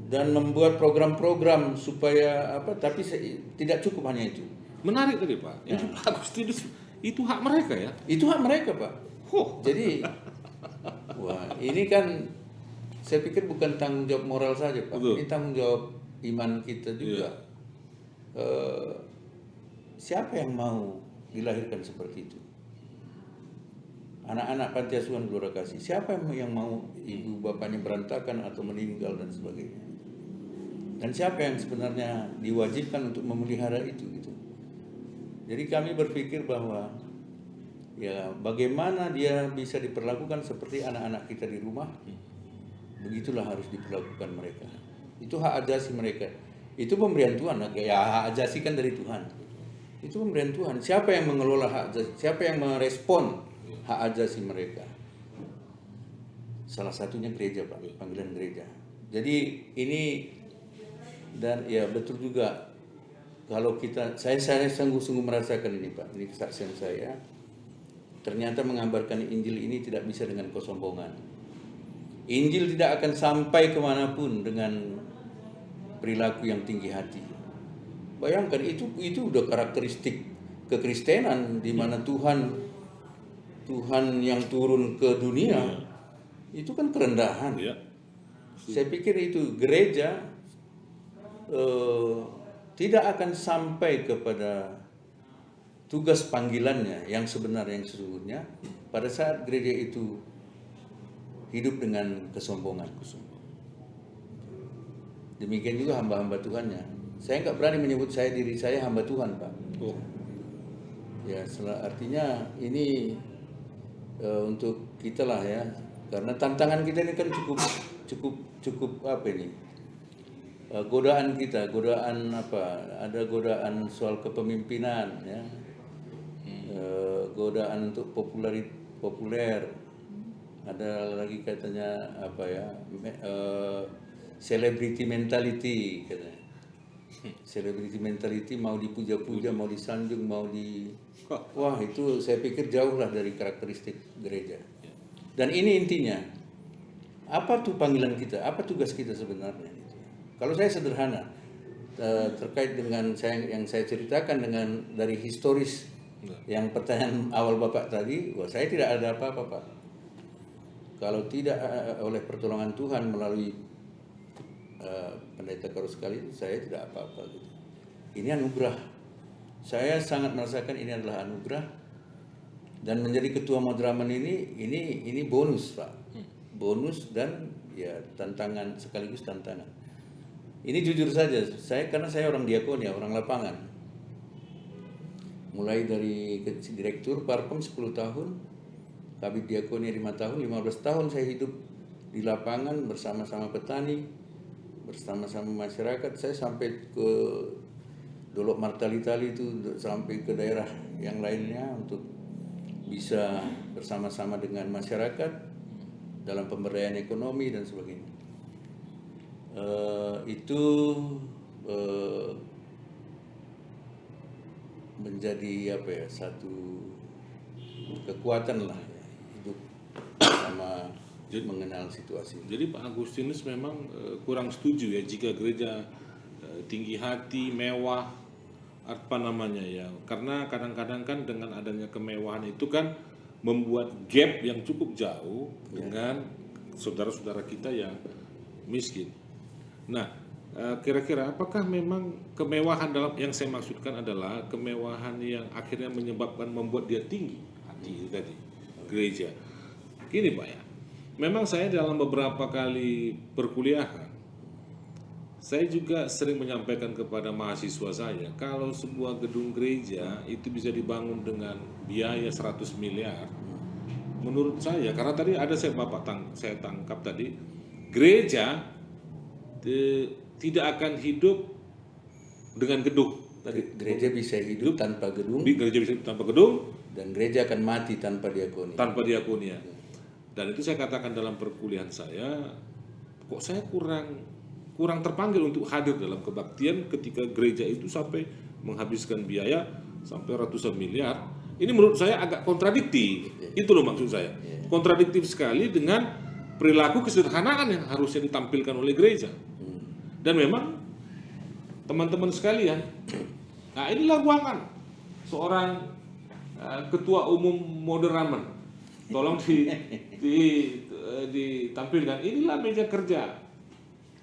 dan membuat program-program supaya apa, tapi tidak cukup hanya itu. Menarik tadi Pak. Ya. Itu Pak Agustinus itu hak mereka ya? Itu hak mereka Pak. Jadi wah ini kan saya pikir bukan tanggung jawab moral saja Pak. Betul. Ini tanggung jawab iman kita juga. Siapa yang mau dilahirkan seperti itu? Anak-anak panti asuhan Gelora Kasih, siapa yang mau ibu bapaknya berantakan atau meninggal dan sebagainya? Dan siapa yang sebenarnya diwajibkan untuk memelihara itu gitu? Jadi kami berpikir bahwa ya bagaimana dia bisa diperlakukan seperti anak-anak kita di rumah, begitulah harus diperlakukan mereka. Itu hak ajasi mereka. Itu pemberian Tuhan. Ya hak ajasi kan dari Tuhan. Itu pemberian Tuhan. Siapa yang mengelola hak ajasi? Siapa yang merespon hak ajasi mereka? Salah satunya gereja Pak, panggilan gereja. Jadi ini dan ya betul juga kalau saya sungguh-sungguh merasakan ini Pak, ini kesaksian saya. Ternyata mengabarkan Injil ini tidak bisa dengan kesombongan. Injil tidak akan sampai kemanapun dengan perilaku yang tinggi hati. Bayangkan itu udah karakteristik kekristenan di mana Tuhan yang turun ke dunia itu kan kerendahan. Ya. Saya pikir itu gereja tidak akan sampai kepada tugas panggilannya yang sebenarnya, yang sesungguhnya pada saat gereja itu hidup dengan kesombongan. Demikian juga hamba-hamba Tuhannya. Saya nggak berani menyebut diri saya hamba Tuhan Pak. Ya, artinya ini untuk kita lah ya, karena tantangan kita ini kan cukup apa ini, godaan kita, godaan apa, ada godaan soal kepemimpinan ya, godaan untuk populer, ada lagi katanya apa ya, celebrity mentality katanya. Celebrity mentality, mau dipuja-puja, mau disanjung, wah itu saya pikir jauh lah dari karakteristik gereja. Dan ini intinya, apa tuh panggilan kita, apa tugas kita sebenarnya? Kalau saya sederhana, terkait dengan yang saya ceritakan dari historis yang pertanyaan awal Bapak tadi, wah saya tidak ada apa-apa Pak. Kalau tidak oleh pertolongan Tuhan melalui pendeta Karus sekali, saya tidak apa-apa gitu. Ini anugerah. Saya sangat merasakan ini adalah anugerah, dan menjadi ketua Madraman ini bonus Pak. Bonus dan ya tantangan, sekaligus tantangan. Ini jujur saja, karena saya orang diakonia, orang lapangan. Mulai dari direktur Parpem 10 tahun, Kabid Diakonia 5 tahun, 15 tahun saya hidup di lapangan bersama-sama petani, bersama-sama masyarakat. Saya sampai ke Dolok Martali-Tali itu, sampai ke daerah yang lainnya untuk bisa bersama-sama dengan masyarakat dalam pemberdayaan ekonomi dan sebagainya. Itu menjadi apa ya, satu kekuatan lah hidup sama sama-sama mengenal situasi. Jadi Pak Agustinus memang kurang setuju ya jika gereja tinggi hati, mewah, apa namanya ya, karena kadang-kadang kan dengan adanya kemewahan itu kan membuat gap yang cukup jauh dengan saudara-saudara kita yang miskin. Nah, kira-kira apakah memang kemewahan dalam yang saya maksudkan adalah kemewahan yang akhirnya menyebabkan membuat dia tinggi hati itu tadi gereja. Gini Pak ya, memang saya dalam beberapa kali perkuliahan saya juga sering menyampaikan kepada mahasiswa saya, kalau sebuah gedung gereja itu bisa dibangun dengan biaya 100 miliar, menurut saya, karena tadi ada saya tangkap tadi, gereja tidak akan hidup dengan gedung. Gereja bisa hidup tanpa gedung, Gereja bisa hidup tanpa gedung, dan gereja akan mati tanpa diakoni. Tanpa diakoni ya. Dan itu saya katakan dalam perkuliahan saya, kok saya kurang terpanggil untuk hadir dalam kebaktian ketika gereja itu sampai menghabiskan biaya sampai ratusan miliar. Ini menurut saya agak kontradiktif. Itu loh maksud saya. Kontradiktif sekali dengan perilaku kesederhanaan yang harusnya ditampilkan oleh gereja. Dan memang teman-teman sekalian, nah inilah ruangan seorang ketua umum Moderamen. Tolong ditampilkan. Inilah meja kerja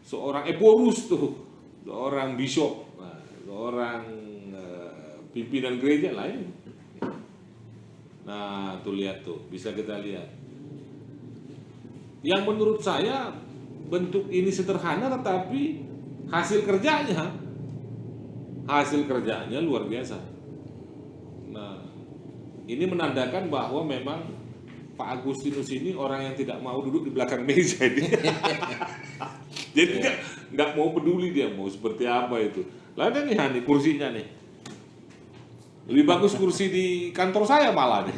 seorang eporus tuh, seorang bishop, seorang pimpinan gereja lain. Nah, tuh lihat tuh, bisa kita lihat. Yang menurut saya bentuk ini sederhana, tetapi hasil kerjanya luar biasa. Nah, ini menandakan bahwa memang Pak Agustinus ini orang yang tidak mau duduk di belakang meja ini. Jadi nggak mau peduli dia mau seperti apa itu. Lah ada nih Hani kursinya nih. Lebih bagus kursi di kantor saya malah nih.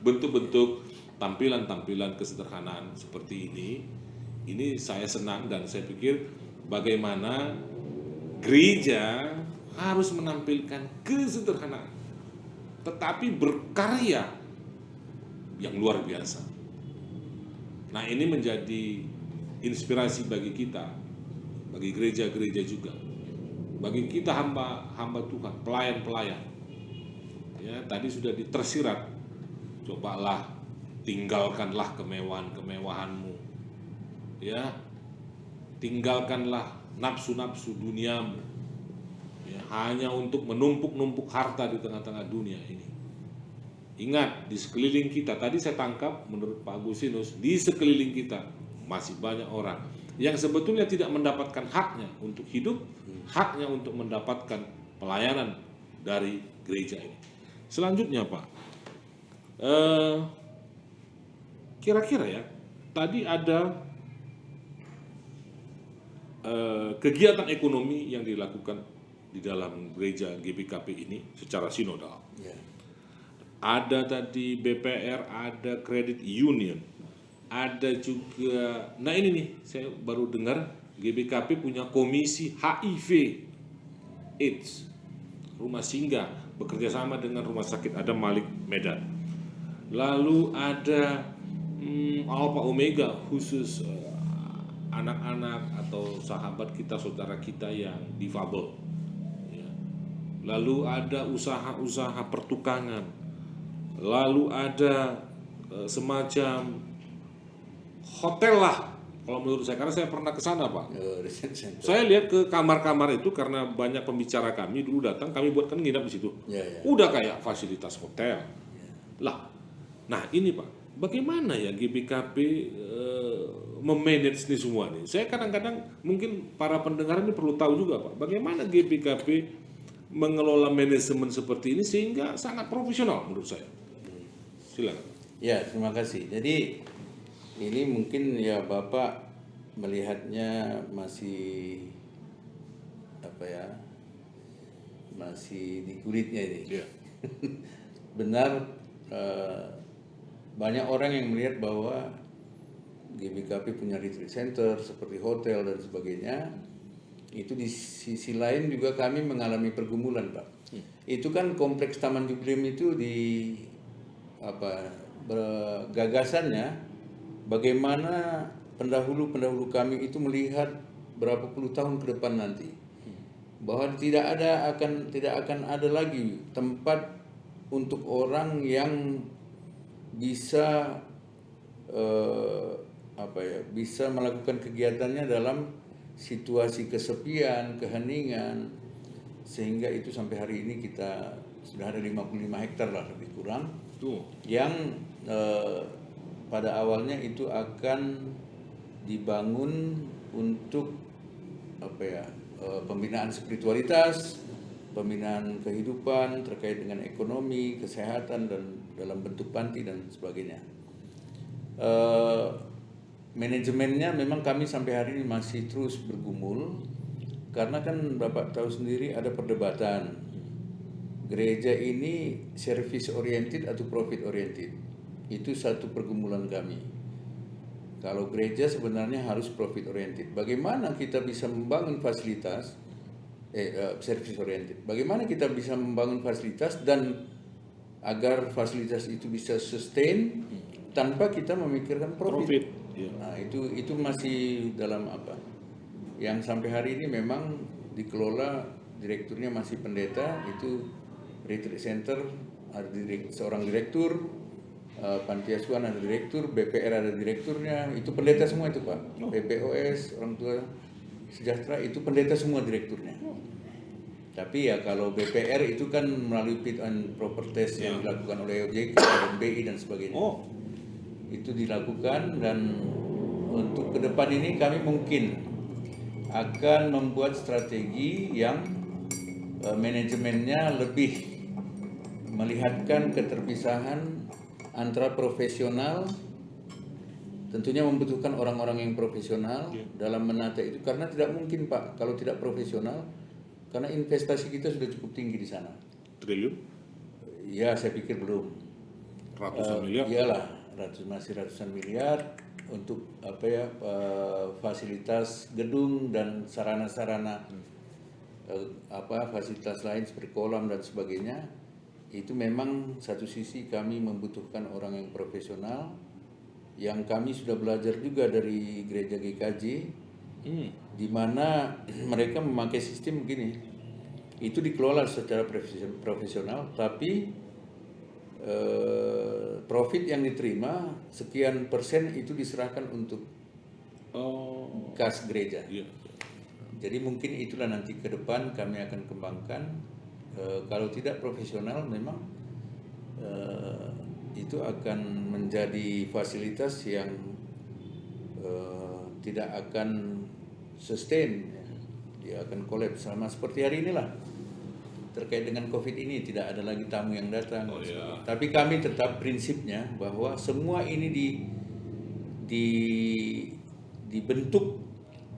Bentuk-bentuk tampilan-tampilan kesederhanaan seperti ini saya senang dan saya pikir bagaimana gereja harus menampilkan kesederhanaan tetapi berkarya yang luar biasa. Nah, ini menjadi inspirasi bagi kita, bagi gereja-gereja juga, bagi kita hamba Tuhan, pelayan-pelayan. Ya, tadi sudah tersirat, cobalah tinggalkanlah kemewahan-kemewahanmu, ya, tinggalkanlah nafsu-nafsu duniamu, ya, hanya untuk menumpuk-numpuk harta di tengah-tengah dunia ini. Ingat, di sekeliling kita, tadi saya tangkap menurut Pak Agustinus, di sekeliling kita masih banyak orang yang sebetulnya tidak mendapatkan haknya untuk hidup, haknya untuk mendapatkan pelayanan dari gereja ini. Selanjutnya Pak, kira-kira ya, tadi ada kegiatan ekonomi yang dilakukan di dalam gereja GBKP ini secara sinodal. Ada tadi BPR, ada credit union, ada juga, nah ini nih saya baru dengar GBKP punya komisi HIV AIDS, rumah singgah, bekerja sama dengan Rumah Sakit Adam Malik Medan. Lalu ada Alpha Omega khusus anak-anak atau sahabat kita, saudara kita yang difabel. Ya. Lalu ada usaha-usaha pertukangan. Lalu ada semacam hotel lah, kalau menurut saya, karena saya pernah ke sana Pak. Saya lihat ke kamar-kamar itu karena banyak pembicara kami dulu datang, kami buatkan nginap di situ. Udah kayak fasilitas hotel. Lah, nah ini Pak, bagaimana ya GBKP memanage ini semua nih? Saya kadang-kadang mungkin para pendengar ini perlu tahu juga Pak, bagaimana GBKP mengelola manajemen seperti ini sehingga sangat profesional menurut saya. Silakan. Ya, terima kasih. Jadi ini mungkin ya Bapak melihatnya masih masih di kulitnya ini. Ya. Benar, banyak orang yang melihat bahwa GBKP punya retreat center seperti hotel dan sebagainya. Itu di sisi lain juga kami mengalami pergumulan Pak. Itu kan kompleks Taman Jubileum itu gagasannya bagaimana pendahulu-pendahulu kami itu melihat berapa puluh tahun ke depan nanti, bahwa tidak akan ada lagi tempat untuk orang yang bisa bisa melakukan kegiatannya dalam situasi kesepian, keheningan, sehingga itu sampai hari ini kita sudah ada 55 hektar lah lebih kurang yang pada awalnya itu akan dibangun untuk pembinaan spiritualitas, pembinaan kehidupan terkait dengan ekonomi, kesehatan, dan dalam bentuk panti dan sebagainya. Manajemennya memang kami sampai hari ini masih terus bergumul, karena kan Bapak tahu sendiri ada perdebatan gereja ini service oriented atau profit oriented. Itu satu pergumulan kami. Kalau gereja sebenarnya harus profit oriented. Bagaimana kita bisa membangun fasilitas service oriented? Bagaimana kita bisa membangun fasilitas dan agar fasilitas itu bisa sustain tanpa kita memikirkan profit. Nah, itu masih dalam yang sampai hari ini memang dikelola, direkturnya masih pendeta, itu retreat center ada seorang direktur, panti asuhan ada direktur, BPR ada direkturnya, itu pendeta semua itu Pak. PPOS, orang tua sejahtera, itu pendeta semua direkturnya. Tapi ya kalau BPR itu kan melalui fit and proper test yang dilakukan oleh OJK dan BI dan sebagainya. Itu dilakukan, dan untuk ke depan ini kami mungkin akan membuat strategi yang manajemennya lebih melihatkan keterpisahan antara profesional, tentunya membutuhkan orang-orang yang profesional dalam menata itu, karena tidak mungkin Pak kalau tidak profesional, karena investasi kita sudah cukup tinggi di sana. Triliun? Ya, saya pikir belum. Ratusan miliar? Iyalah, masih ratusan miliar untuk fasilitas gedung dan sarana-sarana fasilitas lain seperti kolam dan sebagainya. Itu memang satu sisi kami membutuhkan orang yang profesional, yang kami sudah belajar juga dari gereja GKJ, di mana mereka memakai sistem begini, itu dikelola secara profesional, tapi profit yang diterima sekian persen itu diserahkan untuk kas gereja. Jadi mungkin itulah nanti ke depan kami akan kembangkan. Kalau tidak profesional memang itu akan menjadi fasilitas yang tidak akan sustain, dia akan kolaps sama seperti hari inilah. Terkait dengan COVID ini tidak ada lagi tamu yang datang. Tapi kami tetap prinsipnya bahwa semua ini dibentuk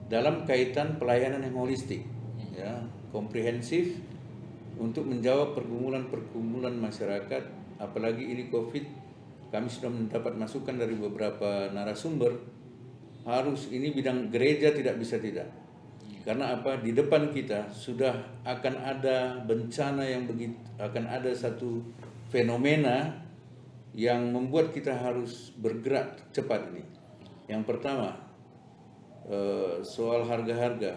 dalam kaitan pelayanan yang holistik, ya, komprehensif, untuk menjawab pergumulan-pergumulan masyarakat. Apalagi ini COVID, kami sudah mendapat masukan dari beberapa narasumber, harus ini bidang gereja tidak bisa tidak. Karena di depan kita sudah akan ada bencana yang begitu, akan ada satu fenomena yang membuat kita harus bergerak cepat ini. Yang pertama, soal harga-harga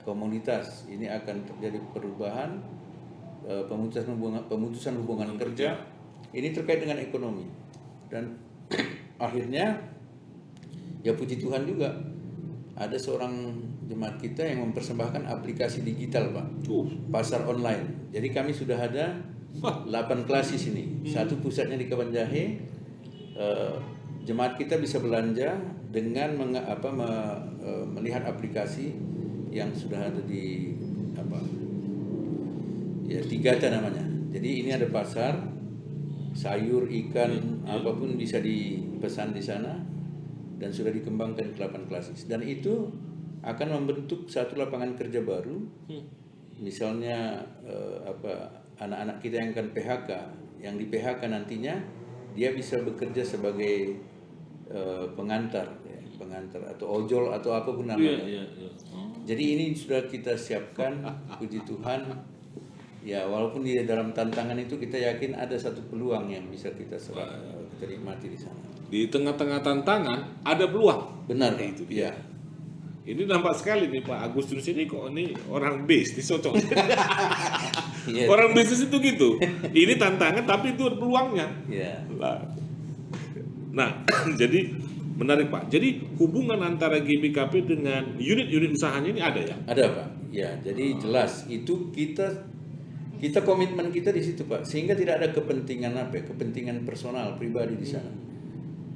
komoditas, ini akan terjadi perubahan, pemutusan hubungan kerja, ini terkait dengan ekonomi. Dan akhirnya ya puji Tuhan juga ada seorang jemaat kita yang mempersembahkan aplikasi digital Pak, pasar online. Jadi kami sudah ada 8 klasis ini, satu pusatnya di Kabanjahe. Jemaat kita bisa belanja dengan melihat aplikasi yang sudah ada di Tigata namanya. Jadi ini ada pasar, sayur, ikan, apapun bisa dipesan di sana, dan sudah dikembangkan ke 8 klasis. Dan itu akan membentuk satu lapangan kerja baru. Misalnya anak-anak kita yang akan PHK, yang di PHK nantinya dia bisa bekerja sebagai pengantar atau ojol atau apapun namanya. Jadi ini sudah kita siapkan, puji Tuhan. Ya, walaupun di dalam tantangan itu kita yakin ada satu peluang yang bisa kita nikmati di sana. Di tengah-tengah tantangan ada peluang. Benar, Pak. Itu dia. Ya. Ini nampak sekali nih Pak Agustinus ini kok ini orang bisnis cocok. Iya. Orang bisnis itu gitu. Ini tantangan tapi itu ada peluangnya. Ya. Nah, jadi menarik Pak. Jadi hubungan antara GBKP dengan unit-unit usahanya ini ada ya? Ada, Pak. Ya, jadi jelas itu kita komitmen kita di situ, Pak. Sehingga tidak ada kepentingan kepentingan personal pribadi di sana.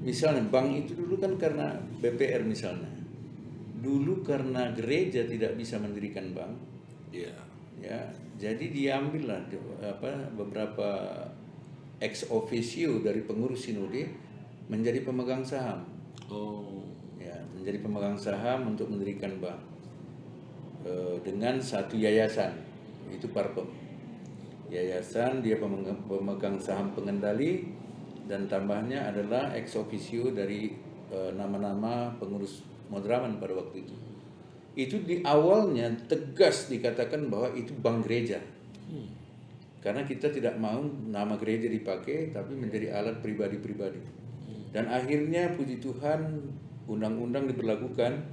Misalnya bank itu dulu kan karena BPR misalnya. Dulu karena gereja tidak bisa mendirikan bank. Iya. Ya, jadi diambillah beberapa ex officio dari pengurus sinode menjadi pemegang saham. Oh. Ya, menjadi pemegang saham untuk mendirikan bank dengan satu yayasan, itu Parpem. Yayasan dia pemegang saham pengendali dan tambahnya adalah ex officio dari nama-nama pengurus Madraman pada waktu itu. Itu di awalnya tegas dikatakan bahwa itu bank gereja. Karena kita tidak mau nama gereja dipakai tapi menjadi alat pribadi-pribadi. Dan akhirnya puji Tuhan undang-undang diberlakukan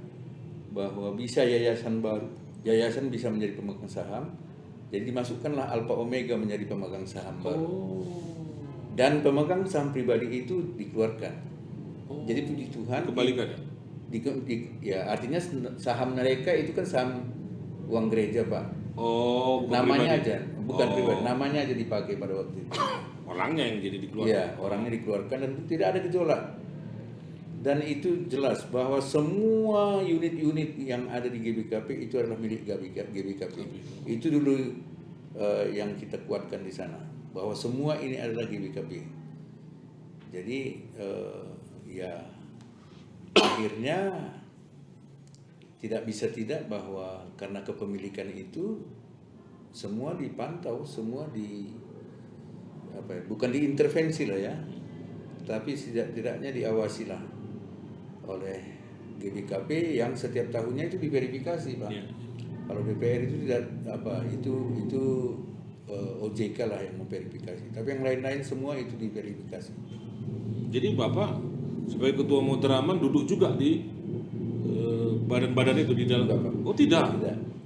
bahwa bisa yayasan baru, yayasan bisa menjadi pemegang saham. Jadi dimasukkanlah Alpha Omega menjadi pemegang saham baru. Dan pemegang saham pribadi itu dikeluarkan. Jadi puji Tuhan Kebalikan ya? ya artinya saham mereka itu kan saham uang gereja, Pak. Oh, Namanya pribadi. aja, bukan pribadi, namanya aja dipakai pada waktu itu. Orangnya yang jadi dikeluarkan. Iya, orangnya dikeluarkan dan tidak ada gejolak. Dan itu jelas bahwa semua unit-unit yang ada di GBKP itu adalah milik GBKP. Itu dulu yang kita kuatkan di sana, bahwa semua ini adalah GBKP. Jadi ya akhirnya tidak bisa tidak bahwa karena kepemilikan itu semua dipantau, semua bukan diintervensi lah ya, tapi setidaknya diawasi lah oleh GBKP yang setiap tahunnya itu diverifikasi, Pak. Ya. Kalau BPR itu tidak itu OJK lah yang memverifikasi, tapi yang lain-lain semua itu diverifikasi. Jadi Bapak sebagai ketua Madraman duduk juga di badan-badan itu di dalam. Enggak, Pak. Oh tidak.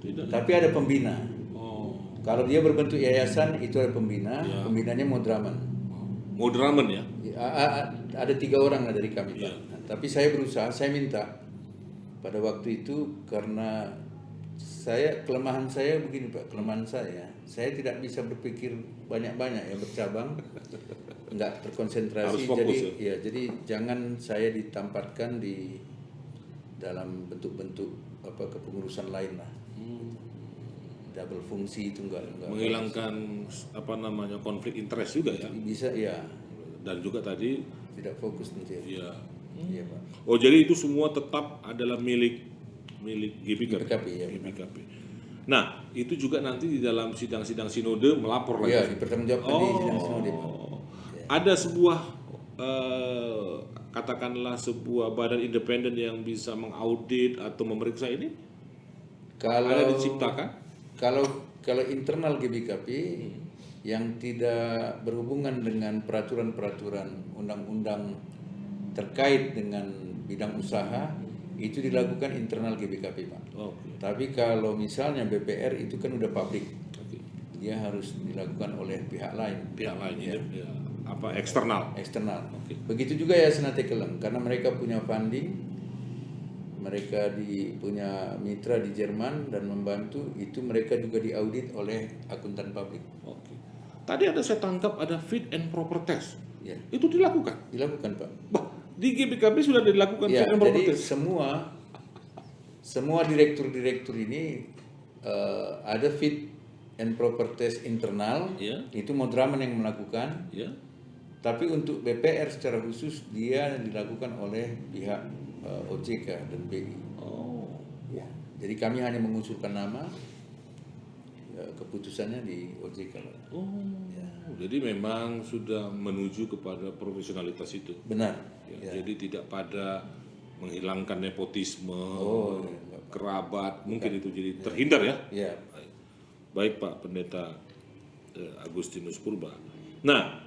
Tidak. Tapi ada pembina. Oh. Kalau dia berbentuk yayasan itu ada pembina, Ya. pembinanya Madraman. Madraman ya? Ada 3 orang lah dari kami, Pak. Ya. Nah, tapi saya berusaha, saya minta pada waktu itu karena kelemahan saya begini, Pak. Kelemahan saya tidak bisa berpikir banyak-banyak ya, bercabang, nggak terkonsentrasi. Harus fokus, jadi jangan saya ditampatkan di dalam bentuk-bentuk kepengurusan lain lah. Double fungsi itu enggak Menghilangkan konflik interest juga ya? bisa ya, Dan juga tadi tidak fokus nanti. ya. Iya, Pak. Oh jadi itu semua tetap adalah milik GBKP. GBKP, ya, GBKP. Nah itu juga nanti di dalam sidang-sidang sinode melapor lagi. Iya, dipertanggungjawabkan di sidang sinode, Pak. Ada sebuah katakanlah sebuah badan independen yang bisa mengaudit atau memeriksa ini? Ada diciptakan? Kalau internal GBKP yang tidak berhubungan dengan peraturan-peraturan undang-undang terkait dengan bidang usaha itu dilakukan internal GBKP, Pak. Okay. Tapi kalau misalnya BPR itu kan udah publik, Okay. dia harus dilakukan oleh pihak lain. Pihak lain ya. Eksternal. Okay. Begitu juga Yayasan Tekeleng karena mereka punya funding. Mereka punya mitra di Jerman dan membantu, itu mereka juga diaudit oleh akuntan publik. Oke. Tadi saya tangkap ada fit and proper test. Ya. Itu dilakukan? Dilakukan, Pak. Bah, di GBKP sudah dilakukan Ya, fit and proper jadi test. semua direktur-direktur ini ada fit and proper test internal. Ya. Itu Madraman yang melakukan. Ya. Tapi untuk BPR secara khusus dia dilakukan oleh pihak OJK dan BI. Oh. Ya. Jadi kami hanya mengusulkan nama, keputusannya di OJK. Oh. Ya. Jadi memang sudah menuju kepada profesionalitas itu. Benar. Ya. Jadi tidak pada menghilangkan nepotisme, kerabat, mungkin itu jadi terhindar ya. Ya. Baik Pak Pendeta Agustinus Purba. Nah,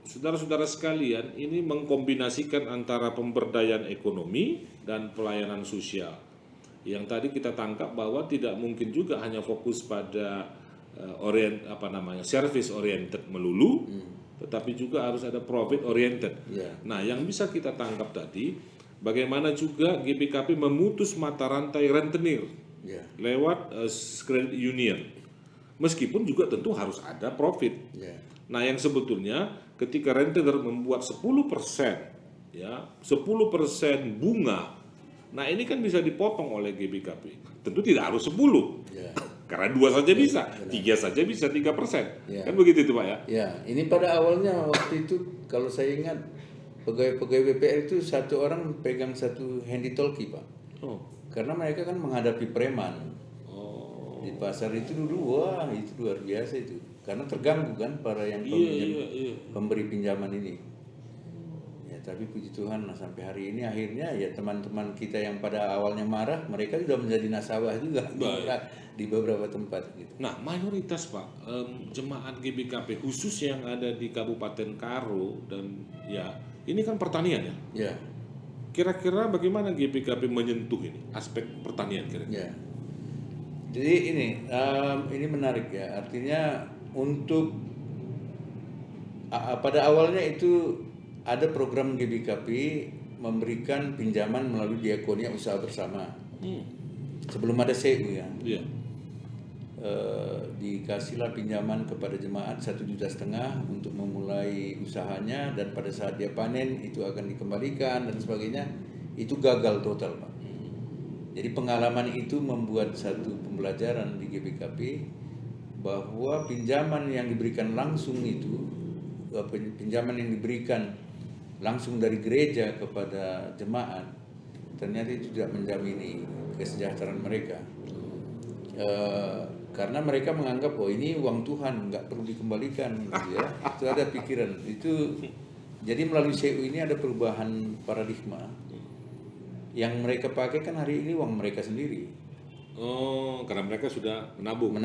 saudara-saudara sekalian, ini mengkombinasikan antara pemberdayaan ekonomi dan pelayanan sosial. Yang tadi kita tangkap bahwa tidak mungkin juga hanya fokus pada service oriented melulu, tetapi juga harus ada profit oriented. Nah, yang bisa kita tangkap tadi, bagaimana juga GBKP memutus mata rantai rentenir lewat credit union. Meskipun juga tentu harus ada profit. Nah, yang sebetulnya ketika rentenir membuat 10%, ya, 10% bunga, nah ini kan bisa dipotong oleh GBKP. Tentu tidak harus 10, karena 2 saja bisa, 3 saja bisa 3%. Kan begitu itu Pak ya? Ya, ini pada awalnya waktu itu kalau saya ingat pegawai BPR itu satu orang pegang satu handy talkie Pak. Karena mereka kan menghadapi preman. Di pasar itu dulu, wah itu luar biasa itu. Karena terganggu kan para yang pemberi pinjaman ini. Ya, tapi puji Tuhan sampai hari ini akhirnya ya teman-teman kita yang pada awalnya marah, mereka sudah menjadi nasabah juga di beberapa tempat gitu. Nah, mayoritas Pak, jemaat GBKP khusus yang ada di Kabupaten Karo dan ya ini kan pertanian ya. Ya. Kira-kira bagaimana GBKP menyentuh ini aspek pertanian kira-kira? Ya. Jadi ini menarik ya. Artinya untuk pada awalnya itu ada program GBKP memberikan pinjaman melalui diakonia usaha bersama. Sebelum ada CU ya. Dikasihlah pinjaman kepada jemaat 1,5 juta untuk memulai usahanya, dan pada saat dia panen itu akan dikembalikan dan sebagainya. Itu gagal total Pak. Jadi pengalaman itu membuat satu pembelajaran di GBKP bahwa pinjaman yang diberikan langsung itu, pinjaman yang diberikan langsung dari gereja kepada jemaat, ternyata itu tidak menjamini kesejahteraan mereka. Karena mereka menganggap ini uang Tuhan, nggak perlu dikembalikan, gitu ya. Itu ada pikiran itu. Jadi melalui CU ini ada perubahan paradigma. Yang mereka pakai kan hari ini uang mereka sendiri. Karena mereka sudah menabung.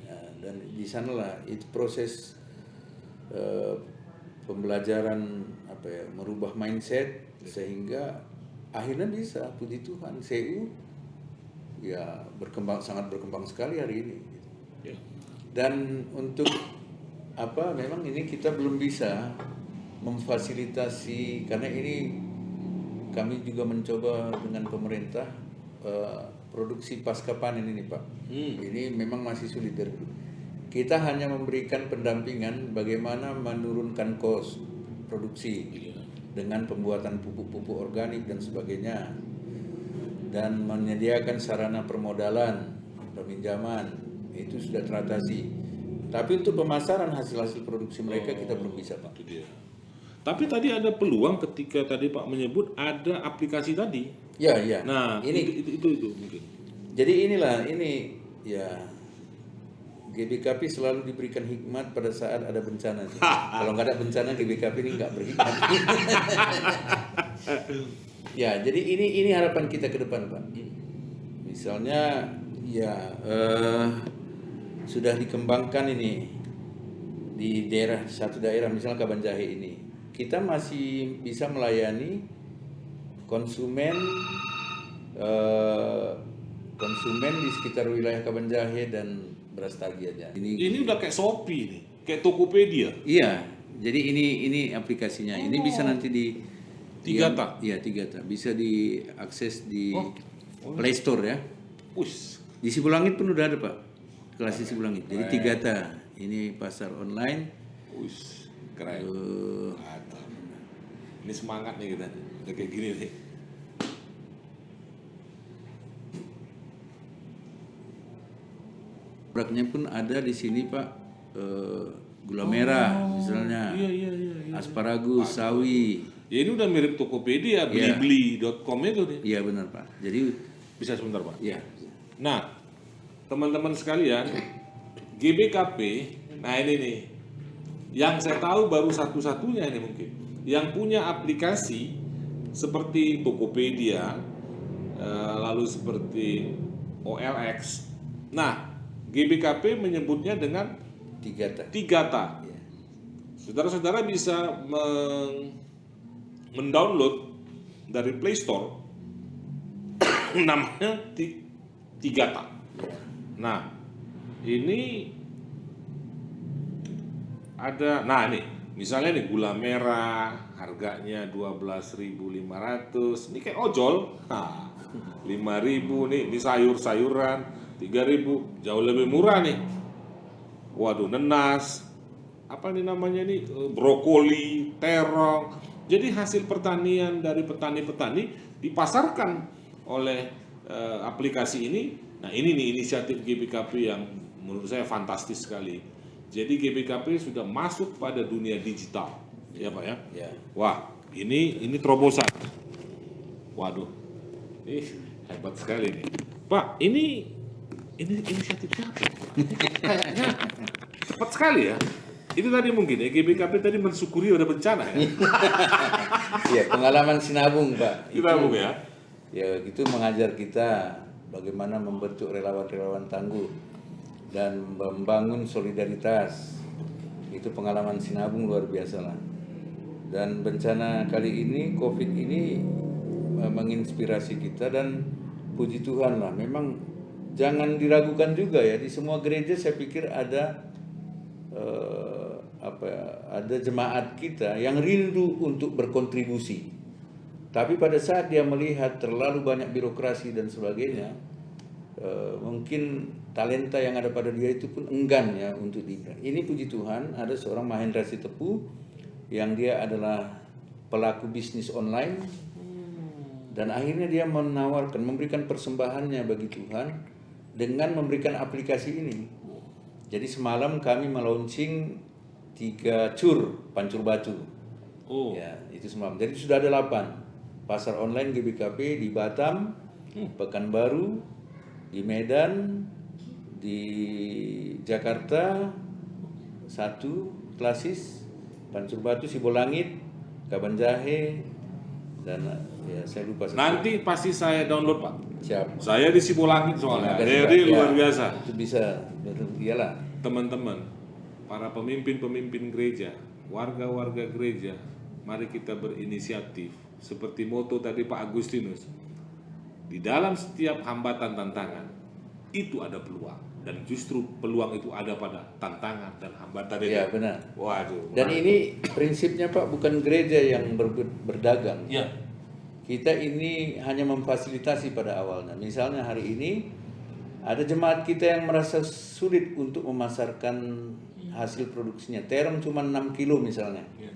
Ya, dan di sanalah itu proses pembelajaran merubah mindset sehingga akhirnya bisa, puji Tuhan, CU ya sangat berkembang sekali hari ini. Dan untuk memang ini kita belum bisa memfasilitasi, karena ini kami juga mencoba dengan pemerintah produksi pasca panen ini Pak. Ini memang masih sulit. Kita hanya memberikan pendampingan bagaimana menurunkan kos produksi dengan pembuatan pupuk-pupuk organik dan sebagainya, dan menyediakan sarana permodalan, peminjaman, itu sudah teratasi. Tapi untuk pemasaran hasil-hasil produksi mereka kita belum bisa Pak. Tapi tadi ada peluang ketika tadi Pak menyebut ada aplikasi tadi. Ya. Nah, itu mungkin. Jadi ini ya GBKP selalu diberikan hikmat pada saat ada bencana. Kalau nggak ada bencana GBKP ini nggak berhikmat. Ya, jadi ini harapan kita ke depan Pak. Misalnya ya sudah dikembangkan ini di satu daerah misalnya Kabanjahe ini. Kita masih bisa melayani konsumen di sekitar wilayah Kabanjahe dan Brastagi aja. Ini udah kayak Shopee nih, kayak Tokopedia. Iya, jadi ini aplikasinya. Ini bisa nanti di Tigata. Iya, Tigata. Bisa diakses di Play Store ya. Di Sibulangit pun udah ada Pak. Kelas di Sibulangit. Jadi Tigata. Ini pasar online. Keren. Ini semangat nih kita, udah kayak gini nih. Produknya pun ada di sini Pak, gula merah misalnya, asparagus, sawi. Ya ini udah mirip Tokopedia, blibli.com itu nih. Iya benar Pak. Jadi bisa sebentar Pak. Iya. Nah, teman-teman sekalian, GBKP, nah ini nih, yang saya tahu baru satu-satunya ini mungkin, yang punya aplikasi seperti Tokopedia, lalu seperti OLX. Nah, GBKP menyebutnya dengan 3 3T. Ya. Saudara-saudara bisa mendownload dari Play Store namanya 3T. Nah, ini ada, nah nih, misalnya nih gula merah harganya 12.500, ini kayak ojol. Nah, 5.000 nih, ini sayur-sayuran 3.000, jauh lebih murah nih. Waduh, nenas, apa nih namanya nih, brokoli, terong. Jadi hasil pertanian dari petani-petani dipasarkan oleh aplikasi ini. Nah, ini nih inisiatif GBKP yang menurut saya fantastis sekali. Jadi GBKP sudah masuk pada dunia digital, ya Pak ya. Ya. Wah, ini terobosan. Waduh, ini hebat sekali nih, Pak. Ini inisiatif siapa? Kayaknya cepat sekali ya. Itu tadi mungkin ya GBKP tadi mensyukuri ada bencana ya. Ya, pengalaman sinabung, Pak. Sinabung ya. Ya, itu mengajar kita bagaimana membentuk relawan-relawan tangguh dan membangun solidaritas. Itu pengalaman sinabung luar biasa lah. Dan bencana kali ini, COVID ini menginspirasi kita, dan puji Tuhan lah. Memang jangan diragukan juga ya, di semua gereja saya pikir ada ada jemaat kita yang rindu untuk berkontribusi. Tapi pada saat dia melihat terlalu banyak birokrasi dan sebagainya, mungkin talenta yang ada pada dia itu pun enggan ya untuk ini puji Tuhan ada seorang Mahendra Sitepu yang dia adalah pelaku bisnis online, dan akhirnya dia memberikan persembahannya bagi Tuhan dengan memberikan aplikasi ini. Jadi semalam kami melaunching 3 pancur batu. Oh. Ya, itu semalam. Jadi sudah ada 8 pasar online GBKP di Batam, Pekanbaru, di Medan, di Jakarta, 1 Klasis, Pancur Batu, Sibolangit, Kabanjahe, dan ya saya lupa. Nanti pasti saya download Pak. Siap. Saya di Sibolangit soalnya. Ya, Jadi luar biasa. Itu bisa, iyalah. Teman-teman, para pemimpin-pemimpin gereja, warga-warga gereja, mari kita berinisiatif. Seperti moto tadi Pak Agustinus, di dalam setiap hambatan tantangan itu ada peluang, dan justru peluang itu ada pada tantangan dan hambatan itu. Ya benar. Waduh. Dan ini prinsipnya Pak, bukan gereja yang berdagang. Ya. Kita ini hanya memfasilitasi pada awalnya. Misalnya hari ini ada jemaat kita yang merasa sulit untuk memasarkan hasil produksinya. Terong cuma 6 kilo misalnya. Ya.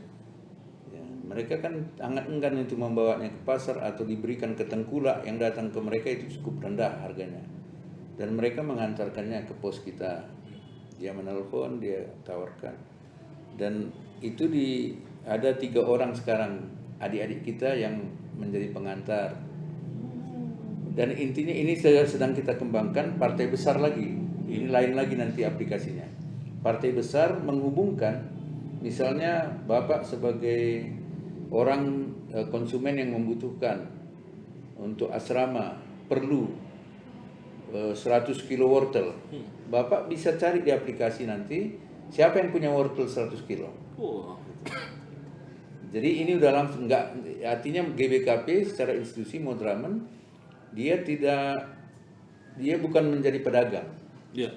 Ya, mereka kan sangat enggan untuk membawanya ke pasar atau diberikan ke tengkulak yang datang ke mereka, itu cukup rendah harganya. Dan mereka mengantarkannya ke pos kita. Dia menelpon, dia tawarkan. Dan itu ada 3 orang sekarang adik-adik kita yang menjadi pengantar. Dan intinya ini sedang kita kembangkan partai besar lagi. Ini lain lagi nanti aplikasinya. Partai besar menghubungkan, misalnya Bapak sebagai orang konsumen yang membutuhkan untuk asrama perlu 100 kilo wortel. Bapak bisa cari di aplikasi nanti siapa yang punya wortel 100 kilo. Oh. Jadi ini udah langsung, artinya GBKP secara institusi Modramen dia bukan menjadi pedagang. Ya.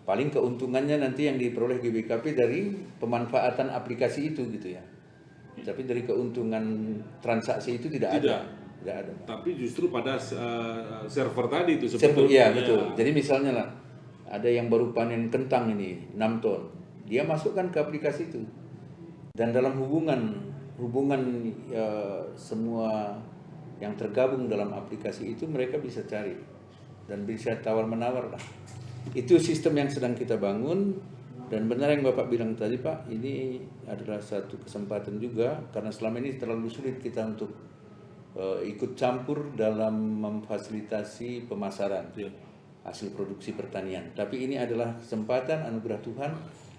Paling keuntungannya nanti yang diperoleh GBKP dari pemanfaatan aplikasi itu gitu ya. Tapi dari keuntungan transaksi itu tidak ada. Tidak ada. Tapi justru pada server tadi itu Iya betul. Jadi misalnya lah ada yang baru panen kentang ini 6 ton, dia masukkan ke aplikasi itu. Dan dalam hubungan semua yang tergabung dalam aplikasi itu mereka bisa cari dan bisa tawar-menawar lah. Itu sistem yang sedang kita bangun, dan benar yang Bapak bilang tadi Pak, ini adalah satu kesempatan juga karena selama ini terlalu sulit kita untuk ikut campur dalam memfasilitasi pemasaran hasil produksi pertanian. Tapi ini adalah kesempatan anugerah Tuhan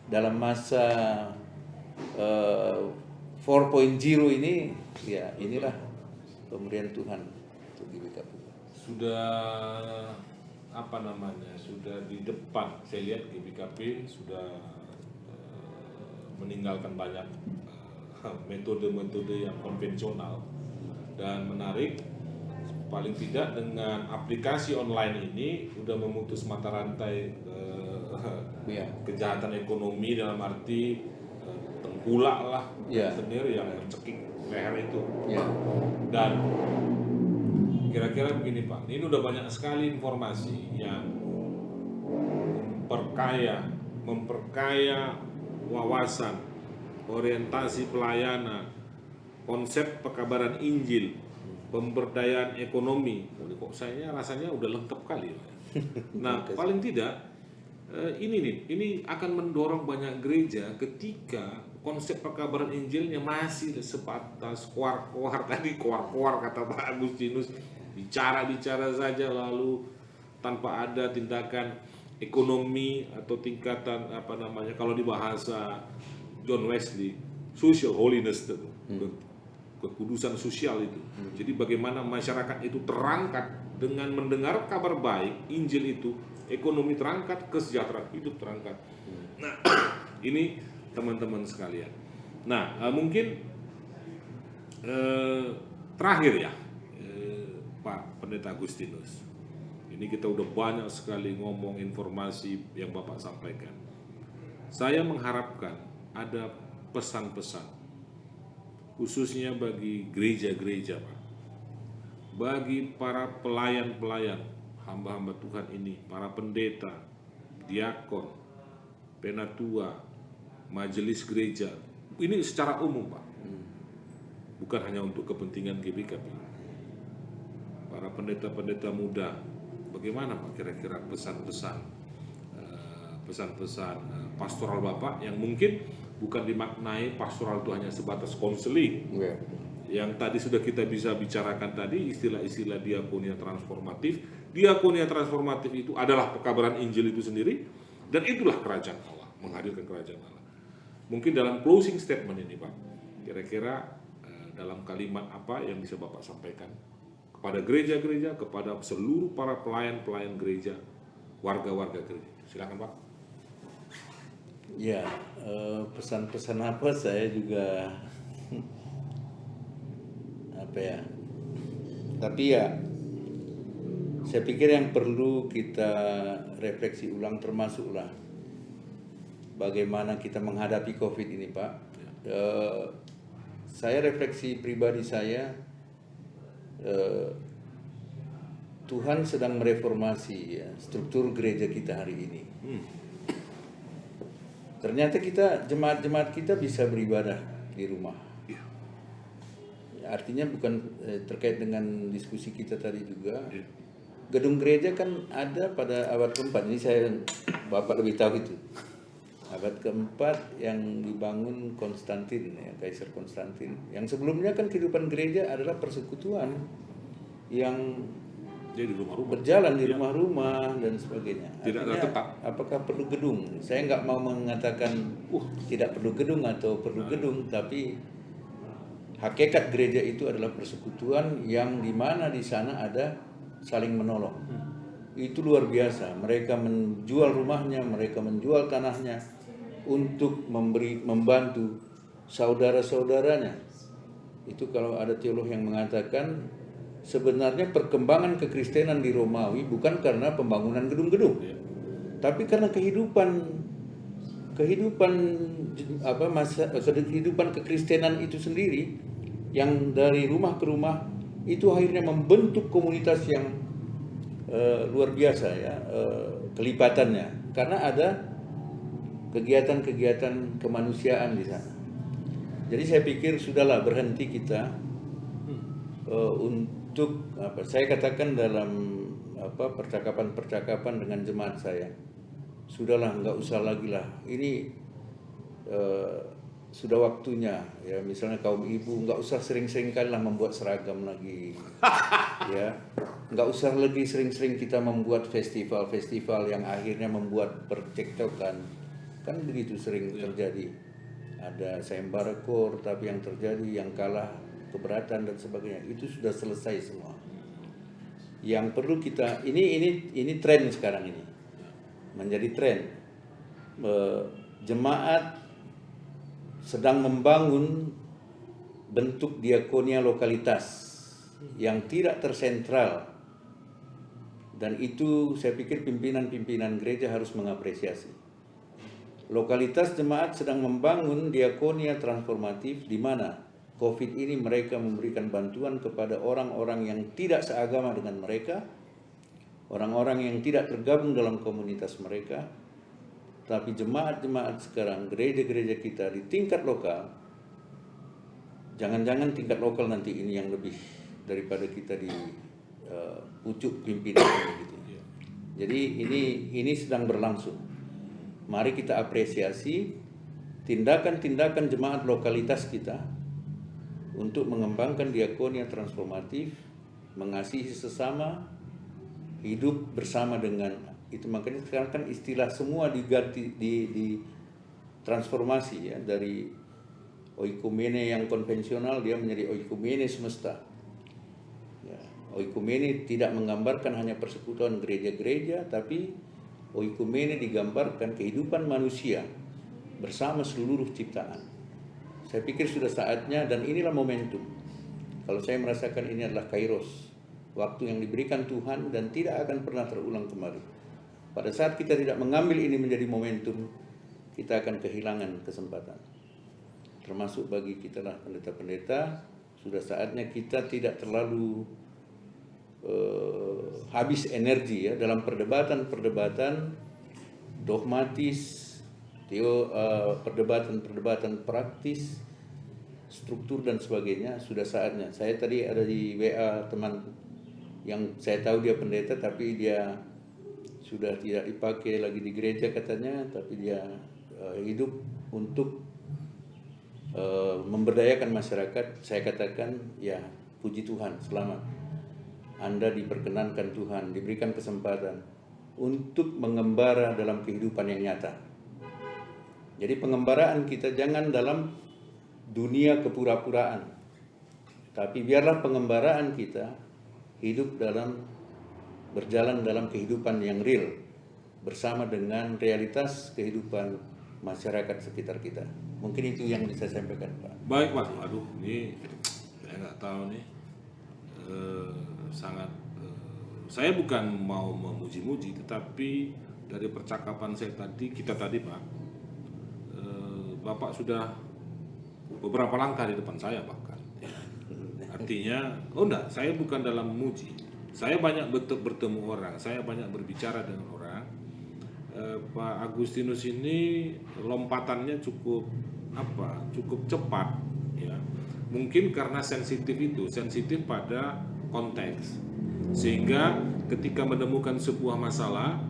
dalam masa 4.0 ini, ya inilah pemberian Tuhan untuk GBKP. Sudah sudah di depan. Saya lihat GBKP sudah meninggalkan banyak metode-metode yang konvensional dan menarik. Paling tidak dengan aplikasi online ini sudah memutus mata rantai kejahatan ekonomi, dalam arti tengkulak lah sendiri yang mencekik leher itu. Dan kira-kira begini Pak, ini udah banyak sekali informasi yang memperkaya wawasan, orientasi pelayanan, konsep pekabaran Injil, pemberdayaan ekonomi. Kok saya rasanya udah lengkap kali. Nah, paling tidak ini akan mendorong banyak gereja ketika konsep pekabaran Injilnya masih sebatas koar-koar tadi, koar-koar kata Pak Agustinus, bicara-bicara saja lalu tanpa ada tindakan ekonomi atau tingkatan kalau di bahasa John Wesley, social holiness itu. Kekudusan sosial itu. Jadi bagaimana masyarakat itu terangkat dengan mendengar kabar baik Injil itu, ekonomi terangkat, kesejahteraan hidup terangkat. Nah, ini teman-teman sekalian. Nah, mungkin terakhir ya, Pak Pendeta Agustinus. Ini kita udah banyak sekali ngomong informasi yang Bapak sampaikan. Saya mengharapkan ada pesan-pesan khususnya bagi gereja-gereja, Pak. Bagi para pelayan-pelayan, hamba-hamba Tuhan ini, para pendeta, diakon, penatua, majelis gereja. Ini secara umum, Pak. Bukan hanya untuk kepentingan GBKP. Para pendeta-pendeta muda, bagaimana Pak kira-kira pesan-pesan pastoral Bapak yang mungkin bukan dimaknai pastoral itu hanya sebatas konseling. Yang tadi sudah kita bisa bicarakan tadi, istilah-istilah diakonia transformatif. Diakonia transformatif itu adalah pekabaran Injil itu sendiri, dan itulah kerajaan Allah, menghadirkan kerajaan Allah. Mungkin dalam closing statement ini Pak, kira-kira dalam kalimat apa yang bisa Bapak sampaikan kepada gereja-gereja, kepada seluruh para pelayan-pelayan gereja, warga-warga gereja. Silakan Pak. Ya, pesan-pesan apa saya juga tapi ya saya pikir yang perlu kita refleksi ulang termasuklah bagaimana kita menghadapi COVID ini Pak. Saya refleksi pribadi saya, Tuhan sedang mereformasi struktur gereja kita hari ini. Ternyata jemaat-jemaat kita bisa beribadah di rumah. Artinya bukan terkait dengan diskusi kita tadi juga. Gedung gereja kan ada pada abad keempat. Ini Bapak lebih tahu itu. Abad keempat yang dibangun Konstantin, Kaisar Konstantin. Yang sebelumnya kan kehidupan gereja adalah persekutuan yang jadi rumah-rumah, berjalan di rumah-rumah dan sebagainya. Tidak ada tetap. Apakah perlu gedung? Saya nggak mau mengatakan tidak perlu gedung atau perlu gedung, tapi hakikat gereja itu adalah persekutuan yang dimana di sana ada saling menolong. Itu luar biasa. Mereka menjual rumahnya, mereka menjual tanahnya untuk membantu saudara-saudaranya. Itu kalau ada teolog yang mengatakan sebenarnya perkembangan kekristenan di Romawi bukan karena pembangunan gedung-gedung, tapi karena kehidupan kekristenan itu sendiri yang dari rumah ke rumah itu akhirnya membentuk komunitas yang luar biasa kelipatannya, karena ada kegiatan-kegiatan kemanusiaan di sana. Jadi saya pikir sudahlah berhenti kita untuk saya katakan dalam percakapan dengan jemaat saya, sudahlah nggak usah lagi lah, ini sudah waktunya ya, misalnya kaum ibu nggak usah sering-sering kali lah membuat seragam lagi ya, nggak usah lagi sering-sering kita membuat festival-festival yang akhirnya membuat percekcokan, kan begitu sering terjadi. Ada sayembara kor tapi yang terjadi yang kalah keberatan dan sebagainya, itu sudah selesai semua. yang perlu kita ini tren sekarang ini menjadi tren. Jemaat sedang membangun bentuk diakonia lokalitas yang tidak tersentral, dan itu saya pikir pimpinan-pimpinan gereja harus mengapresiasi. Lokalitas jemaat sedang membangun diakonia transformatif di mana COVID ini mereka memberikan bantuan kepada orang-orang yang tidak seagama dengan mereka, orang-orang yang tidak tergabung dalam komunitas mereka. Tapi jemaat-jemaat sekarang, gereja-gereja kita di tingkat lokal, jangan-jangan tingkat lokal nanti ini yang lebih daripada kita di pucuk pimpinan gitu. Jadi ini sedang berlangsung. Mari kita apresiasi tindakan-tindakan jemaat lokalitas kita untuk mengembangkan diakonia transformatif, mengasihi sesama, hidup bersama dengan itu. Makanya sekarang kan istilah semua diganti, di transformasi ya, dari oikumene yang konvensional dia menjadi oikumene semesta. Ya, oikumene tidak menggambarkan hanya persekutuan gereja-gereja, tapi oikumene digambarkan kehidupan manusia bersama seluruh ciptaan. Saya pikir sudah saatnya, dan inilah momentum. Kalau saya merasakan ini adalah kairos, waktu yang diberikan Tuhan dan tidak akan pernah terulang kembali. Pada saat kita tidak mengambil ini menjadi momentum, kita akan kehilangan kesempatan. Termasuk bagi kita lah pendeta-pendeta, sudah saatnya kita tidak terlalu habis energi ya dalam perdebatan dogmatis, perdebatan praktis, struktur dan sebagainya. Sudah saatnya. Saya tadi ada di WA teman yang saya tahu dia pendeta, tapi dia sudah tidak dipakai lagi di gereja katanya, tapi dia hidup untuk memberdayakan masyarakat. Saya katakan ya puji Tuhan, selamat. Anda diperkenankan Tuhan, diberikan kesempatan untuk mengembara dalam kehidupan yang nyata. Jadi pengembaraan kita jangan dalam dunia kepura-puraan, tapi biarlah pengembaraan kita hidup berjalan dalam kehidupan yang real, bersama dengan realitas kehidupan masyarakat sekitar kita. Mungkin itu yang bisa saya sampaikan, Pak. Baik, Pak. Aduh, ini saya nggak tahu nih. Saya bukan mau memuji-muji, tetapi dari percakapan kita tadi, Pak, Bapak sudah beberapa langkah di depan saya bahkan. Artinya, enggak, saya bukan dalam memuji. Saya banyak bertemu orang, saya banyak berbicara dengan orang. Pak Agustinus ini lompatannya cukup cepat, ya. Mungkin karena sensitif pada konteks, sehingga ketika menemukan sebuah masalah,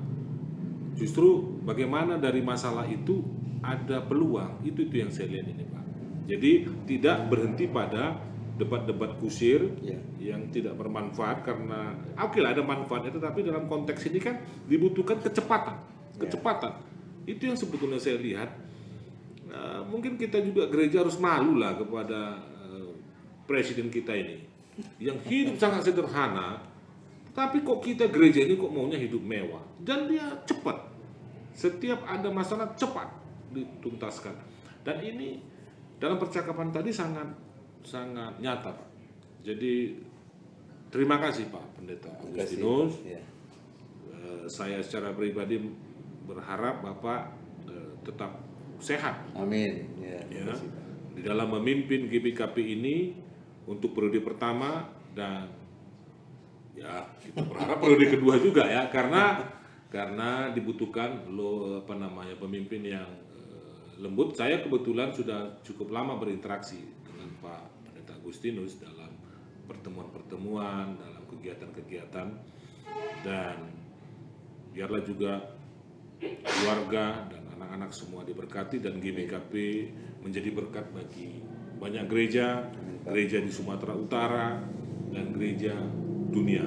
justru bagaimana dari masalah itu ada peluang. Itu yang saya lihat ini, Pak. Jadi tidak berhenti pada debat-debat kusir yang tidak bermanfaat, karena oke lah ada manfaatnya, tetapi dalam konteks ini kan dibutuhkan kecepatan. Itu yang sebetulnya saya lihat. Mungkin kita juga gereja harus malu lah kepada presiden kita ini yang hidup sangat sederhana, tapi kok kita gereja ini kok maunya hidup mewah, dan dia cepat. Setiap ada masalah cepat dituntaskan. Dan ini dalam percakapan tadi sangat nyata, Pak. Jadi terima kasih, Pak Pendeta Agustinus. Saya secara pribadi berharap Bapak tetap sehat. Amin. Ya, di dalam memimpin GBKP ini untuk periode pertama, dan ya kita berharap periode kedua juga ya, karena dibutuhkan pemimpin yang lembut. Saya kebetulan sudah cukup lama berinteraksi dengan Pak Pendeta Agustinus dalam pertemuan-pertemuan, dalam kegiatan-kegiatan, dan biarlah juga keluarga dan anak-anak semua diberkati, dan GBKP menjadi berkat bagi banyak gereja di Sumatera Utara dan gereja dunia.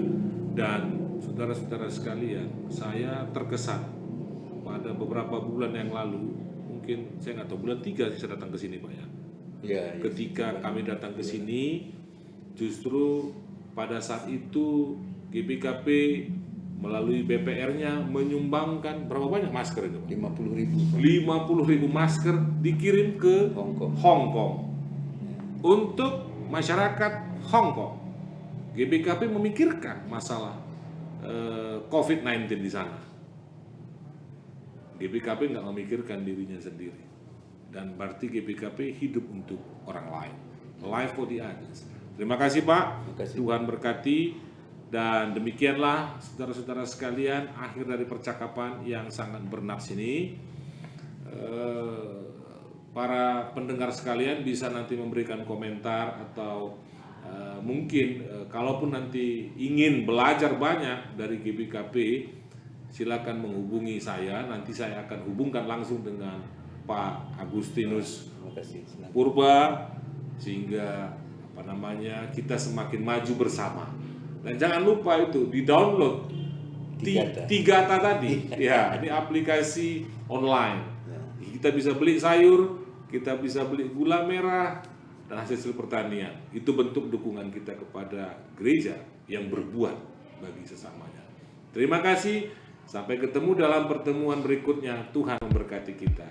Dan saudara-saudara sekalian, saya terkesan pada beberapa bulan yang lalu, mungkin saya nggak tahu, bulan 3 saya datang ke sini, Pak ya. Ketika kami datang ke sini, justru pada saat itu GBKP melalui BPR-nya menyumbangkan berapa banyak masker itu? 50.000. 50.000 masker dikirim ke Hong Kong untuk masyarakat Hong Kong. GBKP memikirkan masalah COVID-19 di sana. GBKP nggak memikirkan dirinya sendiri, dan berarti GBKP hidup untuk orang lain, life for the others. Terima kasih Pak, Tuhan berkati, dan demikianlah saudara-saudara sekalian akhir dari percakapan yang sangat bernas ini. Para pendengar sekalian bisa nanti memberikan komentar atau mungkin kalaupun nanti ingin belajar banyak dari GBKP, silakan menghubungi saya. Nanti saya akan hubungkan langsung dengan Pak Agustinus Purba, sehingga kita semakin maju bersama. Dan jangan lupa itu di-download Tigata tadi. Ya, ini aplikasi online. Kita bisa beli sayur, kita bisa beli gula merah dan hasil pertanian. Itu bentuk dukungan kita kepada gereja yang berbuat bagi sesamanya. Terima kasih. Sampai ketemu dalam pertemuan berikutnya. Tuhan memberkati kita.